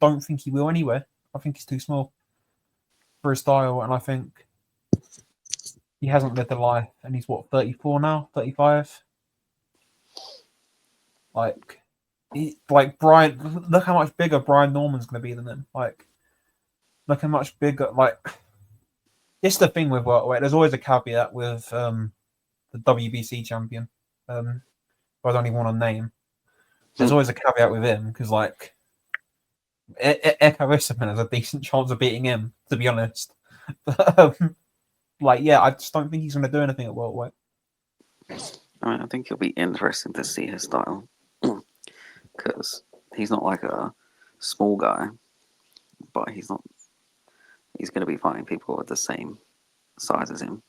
S1: don't think he will anyway. I think he's too small for his style, and I think he hasn't lived a life, and he's what, 34 now, 35. Like Brian, look how much bigger Brian Norman's going to be than him. Like, look how much bigger. Like, this is the thing with welterweight. There's always a caveat with the WBC champion. I don't even want to name. There's always a caveat with him because, like, Echo Essuman has a decent chance of beating him, to be honest. Like, yeah, I just don't think he's going to do anything at welterweight.
S2: I mean, I think it'll be interesting to see his style because he's not like a small guy, but he's not. He's going to be fighting people with the same size as him.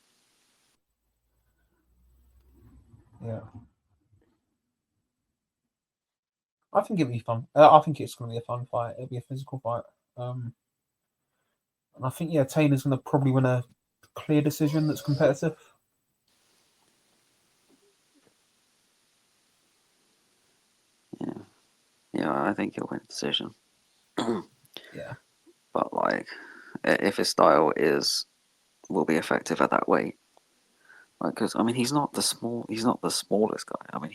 S1: Yeah. I think it'll be fun. I think it's going to be a fun fight. It'll be a physical fight. And I think, yeah, Taylor's going to probably win a clear decision that's competitive.
S2: Yeah, I think he'll win a decision.
S1: Yeah.
S2: But like, if his style will be effective at that weight, like, because I mean, he's not the smallest guy. I mean,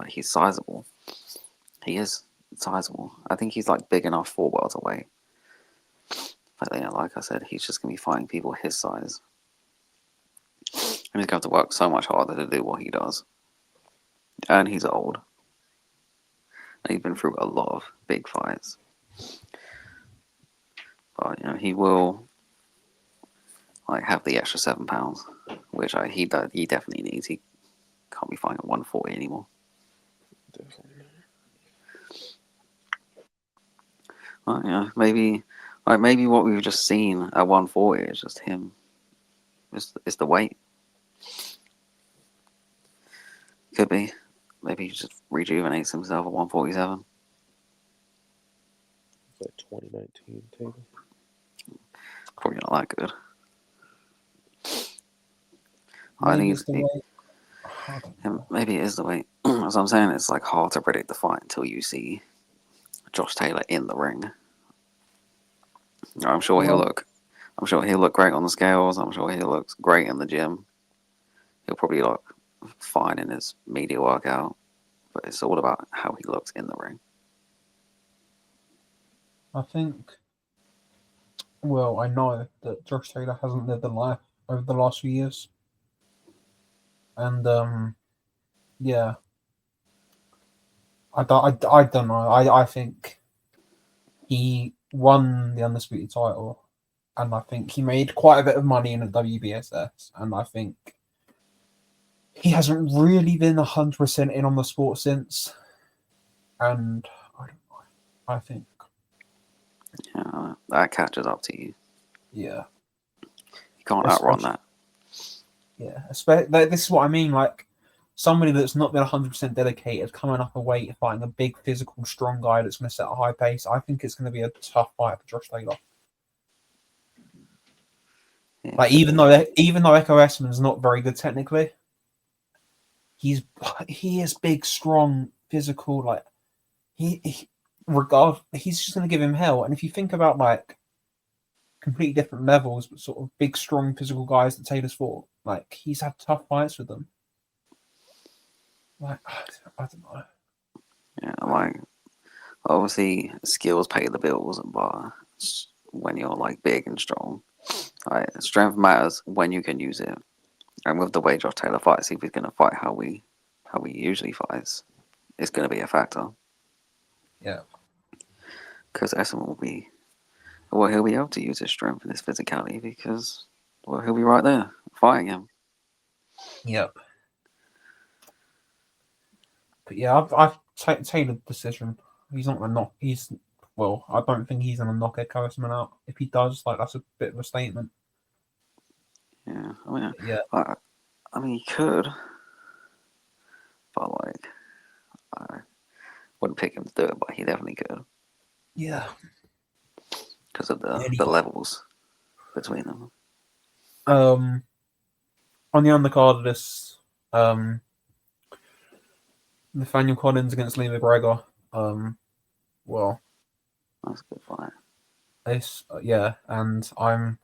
S2: he's sizable. He is sizable. I think he's like big enough for welterweight. But yeah, like I said, he's just gonna be fighting people his size, and he's going to work so much harder to do what he does. And he's old. And he's been through a lot of big fights. But you know, he will like have the extra 7 pounds, which he definitely needs. He can't be fighting at 140 anymore.
S3: Definitely.
S2: Well, yeah, maybe what we've just seen at 140 is just him. It's the weight. Could be. Maybe he just rejuvenates himself at 147.
S3: It's like 2019 Taylor.
S2: Probably not that good.
S1: Maybe it's the weight.
S2: Maybe it is the weight. As I'm saying, it's like hard to predict the fight until you see Josh Taylor in the ring. I'm sure he'll look great on the scales. I'm sure he looks great in the gym. He'll probably look fine in his media workout, but it's all about how he looks in the ring.
S1: I think. Well, I know that Josh Taylor hasn't lived a life over the last few years, and yeah, I don't know. I think he won the undisputed title, and I think he made quite a bit of money in the WBSS, and I think he hasn't really been 100% in on the sport since, and I don't know. I think
S2: That catches up to you.
S1: yeah.
S2: You can't outrun that.
S1: Yeah, this is what I mean. Like somebody that's not been 100% dedicated, coming up a weight, fighting a big, physical, strong guy that's going to set a high pace. I think it's going to be a tough fight for Josh Taylor.
S2: Yeah,
S1: Like even though Echo Essuman's not very good technically, he is big, strong, physical. Like he's just going to give him hell. And if you think about like completely different levels, but sort of big, strong, physical guys that Taylor's fought, like he's had tough fights with them. Like I don't know.
S2: Yeah, like obviously skills pay the bills, but when you're like big and strong, strength matters when you can use it. And with the way Josh Taylor fights, if he's gonna fight how we usually fights, it's gonna be a factor.
S1: Yeah.
S2: Because Essuman he'll be able to use his strength and his physicality because he'll be right there fighting him.
S1: Yep. But yeah, I've Taylor's decision. He's not gonna knock. I don't think he's gonna knock Echo Essuman out. If he does, like that's a bit of a statement.
S2: Yeah, I mean,
S1: Yeah.
S2: I mean, he could, but like, I wouldn't pick him to do it, but he definitely could
S1: Yeah.
S2: because of the levels between them.
S1: On the undercard of this, Nathaniel Collins against Lee McGregor. Well,
S2: That's a good fight.
S1: it's and I'm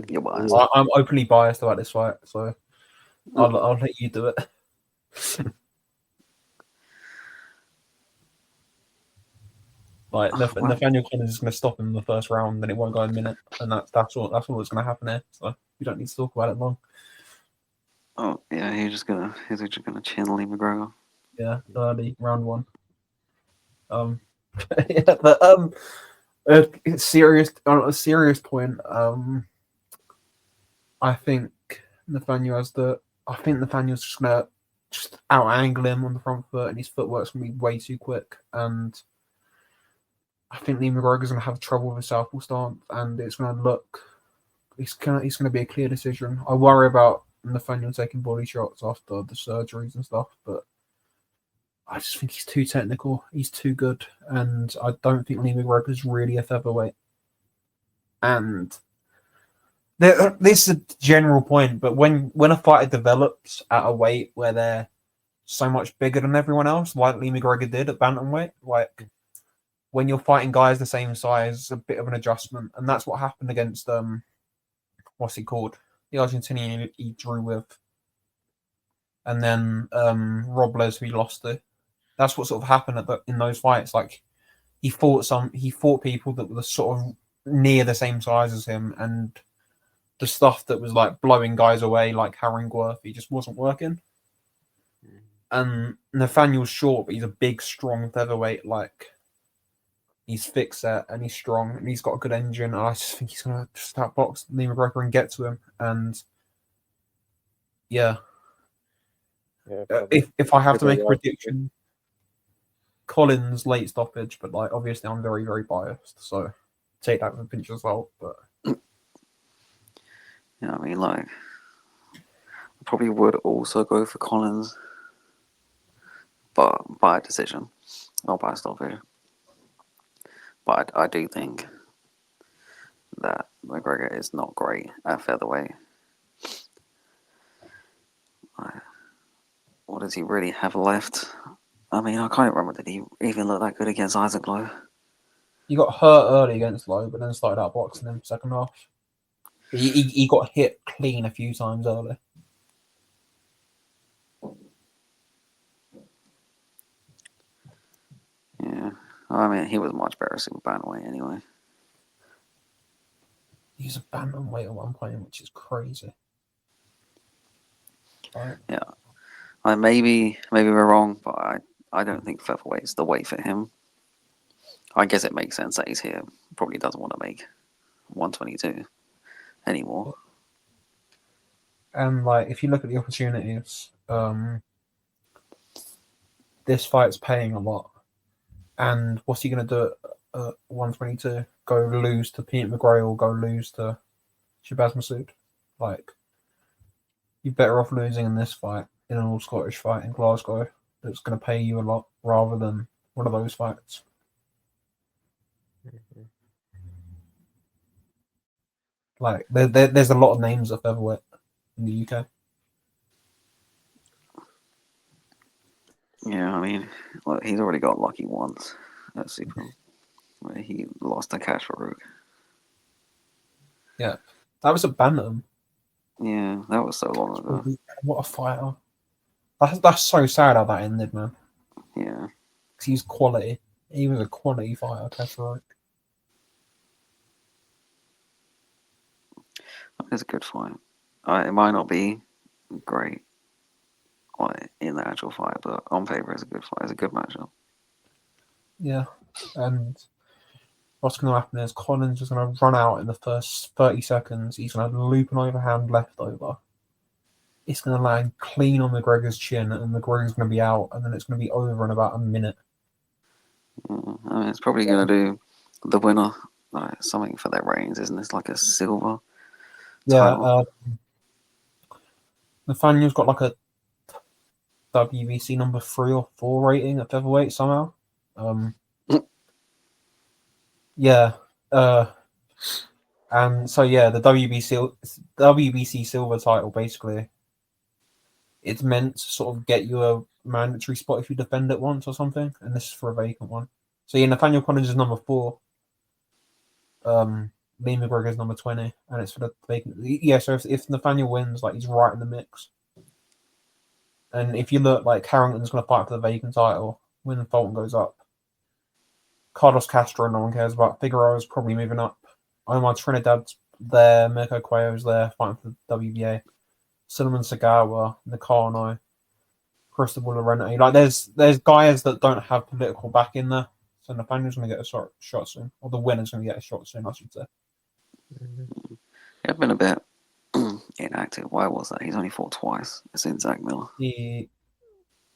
S2: You're biased.
S1: I'm openly biased about this fight, so I'll let you do it. Like Nathaniel Collins is going to stop him in the first round, then it won't go a minute, and that's all that's going to happen here. So we don't need to talk about it long.
S2: Oh yeah, he's just gonna chin Lee McGregor.
S1: Yeah, early round one. Yeah, but it's serious on a serious point. I think Nathaniel's just gonna out angle him on the front foot, and his footwork's gonna be way too quick, and I think Lee McGregor's gonna have trouble with a southpaw stance, and it's gonna be a clear decision. I worry about Nathaniel taking body shots after the surgeries and stuff, but I just think he's too technical. He's too good, and I don't think Lee McGregor's really a featherweight. And this is a general point, but when a fighter develops at a weight where they're so much bigger than everyone else, like Lee McGregor did at bantamweight, like when you're fighting guys the same size, it's a bit of an adjustment, and that's what happened against what's he called, the Argentinian he drew with, and then Robles who he lost to. That's what sort of happened in those fights. Like he fought people that were sort of near the same size as him, and the stuff that was like blowing guys away, like Haringworth, he just wasn't working. And Nathaniel's short, but he's a big, strong featherweight. Like he's thick set and he's strong and he's got a good engine. And I just think he's gonna just outbox Lee McGregor and get to him. And yeah, if I have to make a prediction, Collins late stoppage, but like obviously I'm very, very biased, so take that with a pinch of salt. But
S2: yeah, I mean, like, I probably would also go for Collins, but by decision, not by stoppage. But I do think that McGregor is not great at featherweight. What does he really have left? I mean, I can't remember. Did he even look that good against Isaac Lowe?
S1: He got hurt early against Lowe, but then started out boxing him second half. He got hit clean a few times early.
S2: I mean, he was much better super bantamweight anyway.
S1: He's a bantamweight at one point, which is crazy. Right.
S2: Yeah. Maybe we're wrong, but I don't think featherweight's the weight for him. I guess it makes sense that he's here. Probably doesn't want to make 122 anymore.
S1: And like, if you look at the opportunities, this fight's paying a lot. And what's he going to do at 122? Go lose to Peter McGray or go lose to Shabazz Masood? Like, you're better off losing in this fight, in an all-Scottish fight in Glasgow, that's going to pay you a lot, rather than one of those fights. Like, there's a lot of names of featherweight in the UK.
S2: Yeah, I mean, look, he's already got lucky once at Super, where he lost to Cash Farouk.
S1: Yeah, that was a bantam.
S2: Yeah, that was so long ago.
S1: What a fighter! That's so sad how that ended, man.
S2: Yeah.
S1: He's quality. He was a quality fighter, Cash Farouk.
S2: It's a good fight. It might not be great in the actual fight, but on paper it's a good fight. It's a good matchup.
S1: Yeah, and what's going to happen is Collins is going to run out in the first 30 seconds. He's going to loop an overhand left over. It's going to land clean on McGregor's chin, and McGregor's going to be out, and then it's going to be over in about a minute.
S2: I mean, it's probably going to do the winner something for their ratings, isn't this like a silver?
S1: Yeah, Nathaniel's got like a WBC number 3 or 4 rating at featherweight somehow. Yeah, and so yeah, the WBC silver title basically, it's meant to sort of get you a mandatory spot if you defend it once or something, and this is for a vacant one. So yeah, Nathaniel Collins is number 4. Lee McGregor is number 20, and it's for the vacant. Yeah, so if Nathaniel wins, like, he's right in the mix. And if you look, like, Harrington's going to fight for the vacant title when Fulton goes up. Carlos Castro, no one cares about. Figueroa's probably moving up. Omar Trinidad's there. Mirko Cuello's there fighting for the WBA. Cinnamon Sagawa, Nakano, Cristobal Lorente. Like, there's guys that don't have political backing there. So Nathaniel's going to get a shot soon. Or the winner's going to get a shot soon, I should say.
S2: I've been a bit inactive. Why was that? He's only fought twice since Zach Miller.
S1: The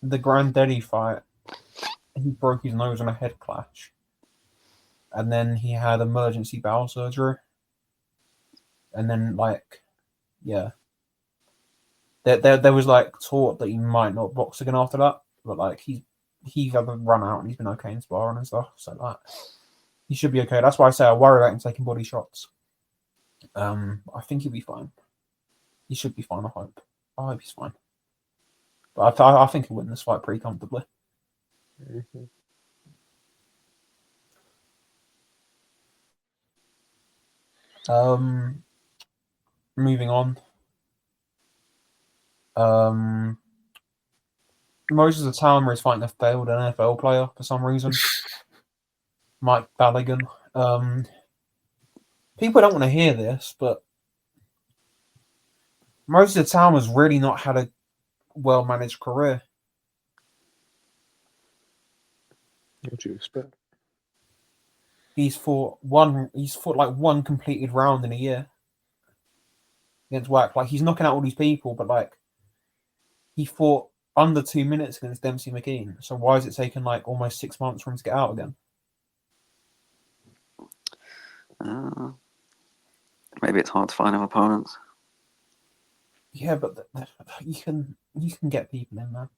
S1: Grandetti fight, he broke his nose on a head clash. And then he had emergency bowel surgery. And then, like, yeah. There was, like, talk that he might not box again after that. But, like, he's had a run out and he's been okay in sparring and stuff. So, like, he should be okay. That's why I say I worry about him taking body shots. I think he'll be fine. He should be fine, I hope. I hope he's fine. But I think he'll win this fight pretty comfortably.
S3: Mm-hmm.
S1: Moving on. Moses Atama is fighting a failed NFL player for some reason. Mike Ballaghan. People don't want to hear this, but Moses Atama's really not had a well-managed career.
S3: What'd you expect?
S1: He's fought like one completed round in a year against WAC. Like, he's knocking out all these people, but like, he fought under 2 minutes against Dempsey McKean. So why is it taking like almost 6 months for him to get out again?
S2: Maybe it's hard to find him opponents.
S1: Yeah, but you can get people in, man.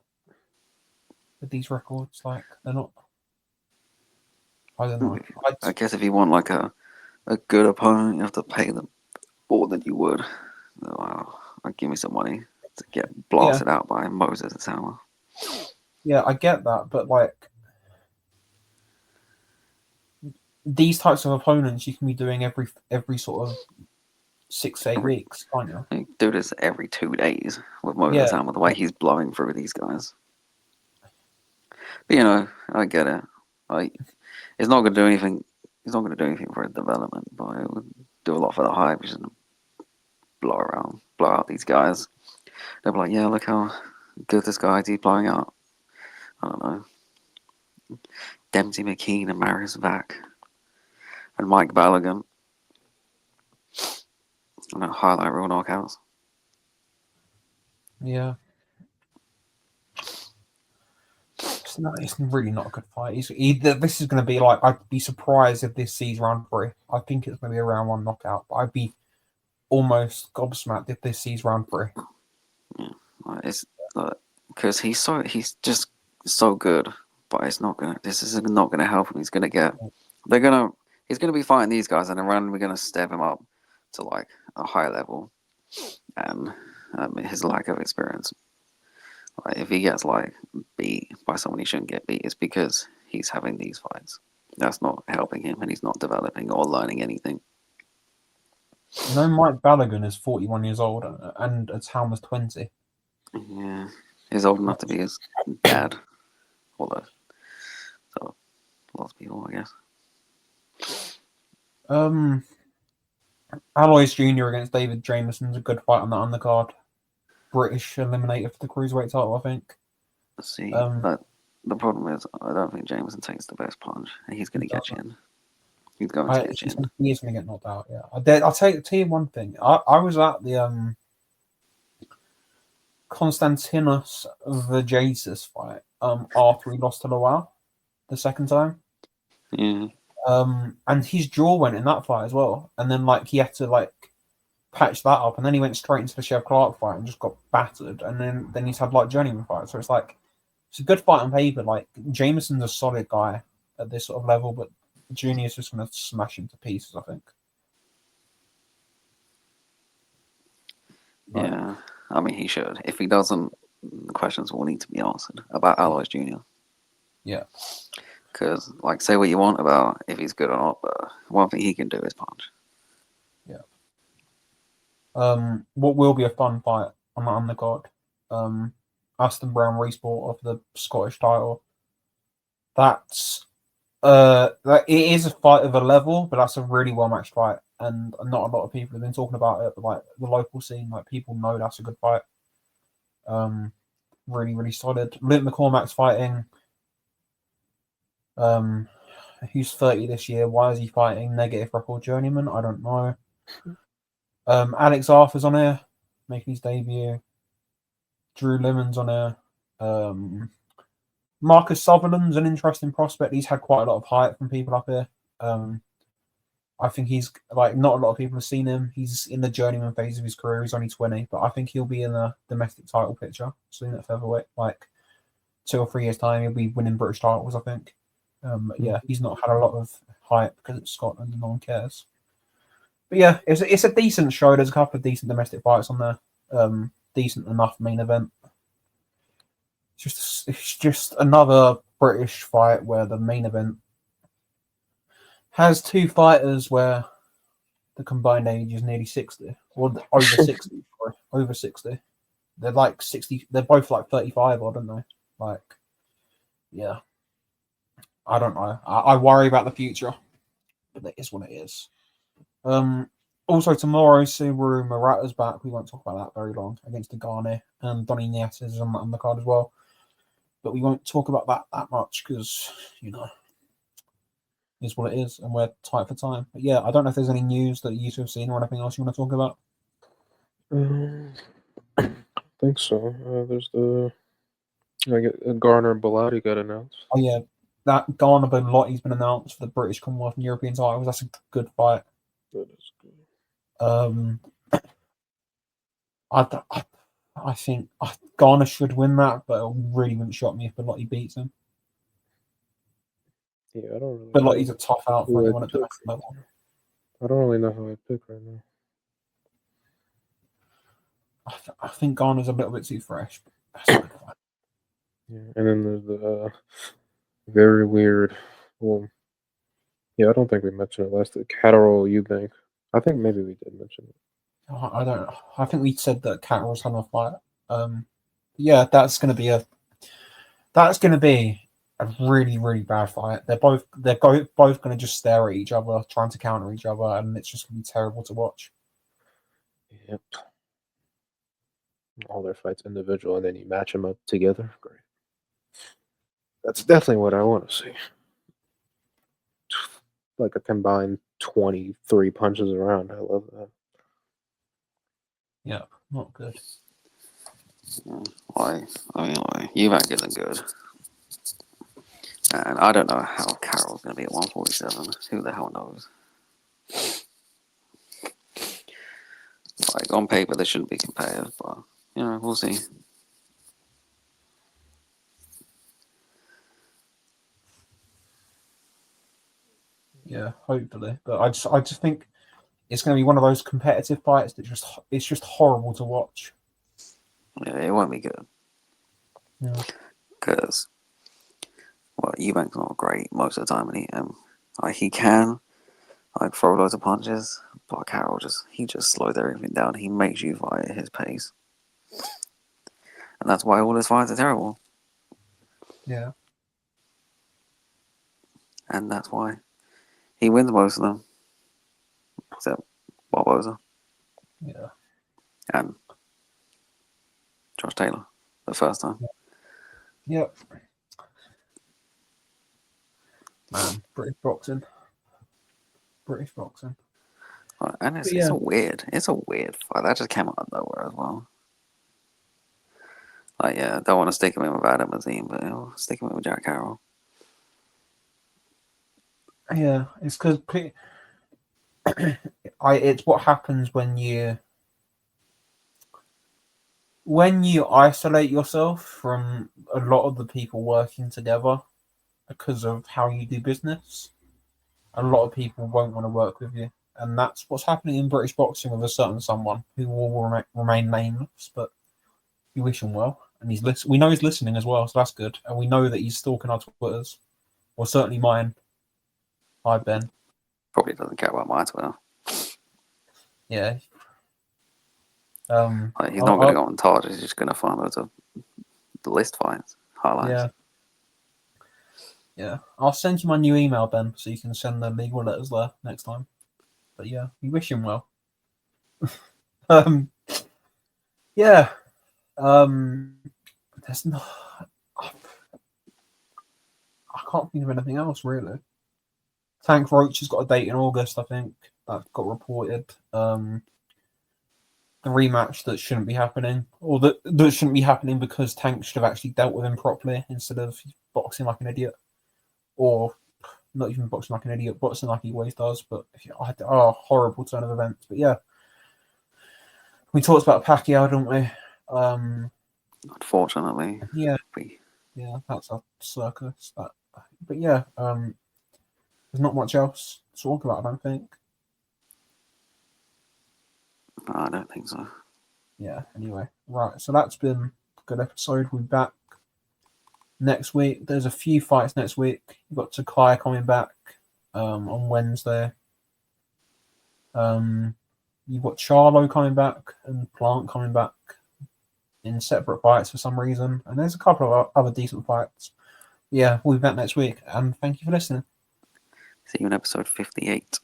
S1: With these records, like, they're not. I don't know.
S2: I guess if you want like a good opponent, you have to pay them more than you would. Wow, give me some money to get blasted out by Moses Atama.
S1: Yeah, I get that, but like, these types of opponents you can be doing every sort of 6 to 8 weeks, can't you?
S2: You do this every 2 days with Moses Atama, the way he's blowing through these guys. But I get it. It's not going to do anything. It's not going to do anything for his development, but it would do a lot for the hype. Just blow out these guys. They'll be like, yeah, look how good this guy is. He's blowing out. I don't know. Dempsey McKean and Marius Vac and Mike Ballaghan. And highlight real knockouts.
S1: Yeah. It's really not a good fight. This is going to be like, I'd be surprised if this sees round 3. I think it's going to be a round 1 knockout, but I'd be almost gobsmacked if this sees round 3.
S2: Yeah, it's because he's just so good, but this is not gonna help him. He's gonna be fighting these guys, and then we're gonna step him up to like a high level, and his lack of experience. Like, if he gets like beat by someone he shouldn't get beat, it's because he's having these fights. That's not helping him, and he's not developing or learning anything.
S1: Mike Ballaghan is 41 years old, and Town was 20.
S2: Yeah, he's old enough to be his dad, although so lots of people, I guess.
S1: Alois Jr. against David Jameson's a good fight on that undercard. British eliminator for the cruiserweight title, I think.
S2: See, but the problem is, I don't think Jameson takes the best punch, and he's going to get chinned. He's going to get chinned.
S1: He is going to get knocked out. Yeah, I'll tell you one thing. I was at the Konstantinos Vajasis fight after he lost to Lowell the second time.
S2: Yeah.
S1: And his jaw went in that fight as well, and then like he had to like patch that up, and then he went straight into the Chev Clark fight and just got battered, and then he's had like journeyman fights. So it's like it's a good fight on paper. Like Jameson's a solid guy at this sort of level, but Junior's just going to smash him to pieces, I think.
S2: Yeah, I mean he should. If he doesn't, the questions will need to be answered about Alois Jr.
S1: Yeah.
S2: Because, like, say what you want about if he's good or not, but one thing he can do is punch.
S1: Yeah. What will be a fun fight on the undercard? Aston Brown resport of the Scottish title. That's it is a fight of a level, but that's a really well matched fight, and not a lot of people have been talking about it. But like the local scene, like people know that's a good fight. Really, really solid. Luke McCormack's fighting. Who's 30 this year? Why is he fighting negative record journeyman? I don't know. Alex Arthur's on here, making his debut. Drew Lemon's on here. Marcus Sutherland's an interesting prospect. He's had quite a lot of hype from people up here. I think he's like not a lot of people have seen him. He's in the journeyman phase of his career. He's only 20, but I think he'll be in the domestic title picture soon at featherweight. Like 2 or 3 years time, he'll be winning British titles, I think. Yeah, he's not had a lot of hype because it's Scotland and no one cares. But yeah, it's a decent show. There's a couple of decent domestic fights on there. Decent enough main event. It's just another British fight where the main event has 2 fighters where the combined age is nearly 60 or over 60. Sorry, over 60. They're like 60. They're both like 35, or don't they? Like, yeah. I don't know. I worry about the future, but it is what it is. Also tomorrow, Subaru Murata's back. We won't talk about that very long against Dagani, and Donny Nietes is on the card as well. But we won't talk about that much because it's what it is, and we're tight for time. But yeah, I don't know if there's any news that you two have seen or anything else you want to talk about.
S3: I think so. There's Garner and Bellotti got announced.
S1: Oh yeah, that Garner Bellotti's been announced for the British, Commonwealth, and European titles. That's a good fight.
S3: That is good.
S1: I think Garner should win that, but it really wouldn't shock me if Bellotti beats him.
S3: Yeah, I don't really.
S1: Bellotti's a tough out for anyone at the next level.
S3: I don't really know who I pick right now.
S1: I think Garner's a little bit too fresh. But that's a good fight.
S3: Yeah, and then there's the very weird. Well, yeah, I don't think we mentioned it last. The Catterall Eubank. I think maybe we did mention it.
S1: I don't know. I think we said that Catterall's had a fight. Yeah, that's going to be a really, really bad fight. Both going to just stare at each other, trying to counter each other, and it's just going to be terrible to watch.
S3: Yep. All their fights individual, and then you match them up together. Great. That's definitely what I want to see. Like a combined 23 punches around. I love that.
S1: Yeah, not good.
S2: Why? I mean, Eubank isn't good. And I don't know how Carroll's going to be at 147. Who the hell knows? Like, on paper, this shouldn't be competitive, but, we'll see.
S1: Yeah, hopefully. But I just think it's going to be one of those competitive fights that it's just horrible to watch.
S2: Yeah, it won't be good.
S1: Yeah.
S2: Because, Eubank's not great most of the time, and he can throw loads of punches, but Carroll he just slows everything down. He makes you fight at his pace, and that's why all his fights are terrible.
S1: Yeah.
S2: And that's why he wins most of them, except Barboza
S1: Yeah.
S2: and Josh Taylor the first time.
S1: Yep. Man, British boxing.
S2: And it's a weird fight. That just came out of nowhere as well. I don't want to stick him in with Adam Azim, but I'll stick him in with Jack Carroll.
S1: Yeah, it's because it's what happens when you isolate yourself from a lot of the people working together because of how you do business. A lot of people won't want to work with you, and that's what's happening in British boxing with a certain someone who will remain nameless. But we wish him well, and we know he's listening as well, so that's good. And we know that he's stalking our Twitters, or certainly mine. Hi, Ben.
S2: Probably doesn't care about my Twitter.
S1: Yeah.
S2: He's not going to go on Taj. He's just going to find loads of the list fights, highlights.
S1: Yeah. I'll send you my new email, Ben, so you can send the legal letters there next time. But yeah, we wish him well. Yeah. There's no. I can't think of anything else really. Tank Roach has got a date in August, I think. That got reported. The rematch that shouldn't be happening, or that shouldn't be happening because Tank should have actually dealt with him properly instead of boxing like an idiot, or not even boxing like an idiot, boxing like he always does. But horrible turn of events. But yeah, we talked about Pacquiao, didn't we?
S2: Unfortunately,
S1: yeah, that's a circus. But yeah, there's not much else to talk about, I don't think.
S2: No, I don't think so.
S1: Yeah, anyway. Right, so that's been a good episode. We'll be back next week. There's a few fights next week. You've got Takai coming back on Wednesday. You've got Charlo coming back and Plant coming back in separate fights for some reason. And there's a couple of other decent fights. Yeah, we'll be back next week. And thank you for listening.
S2: See you in episode 58.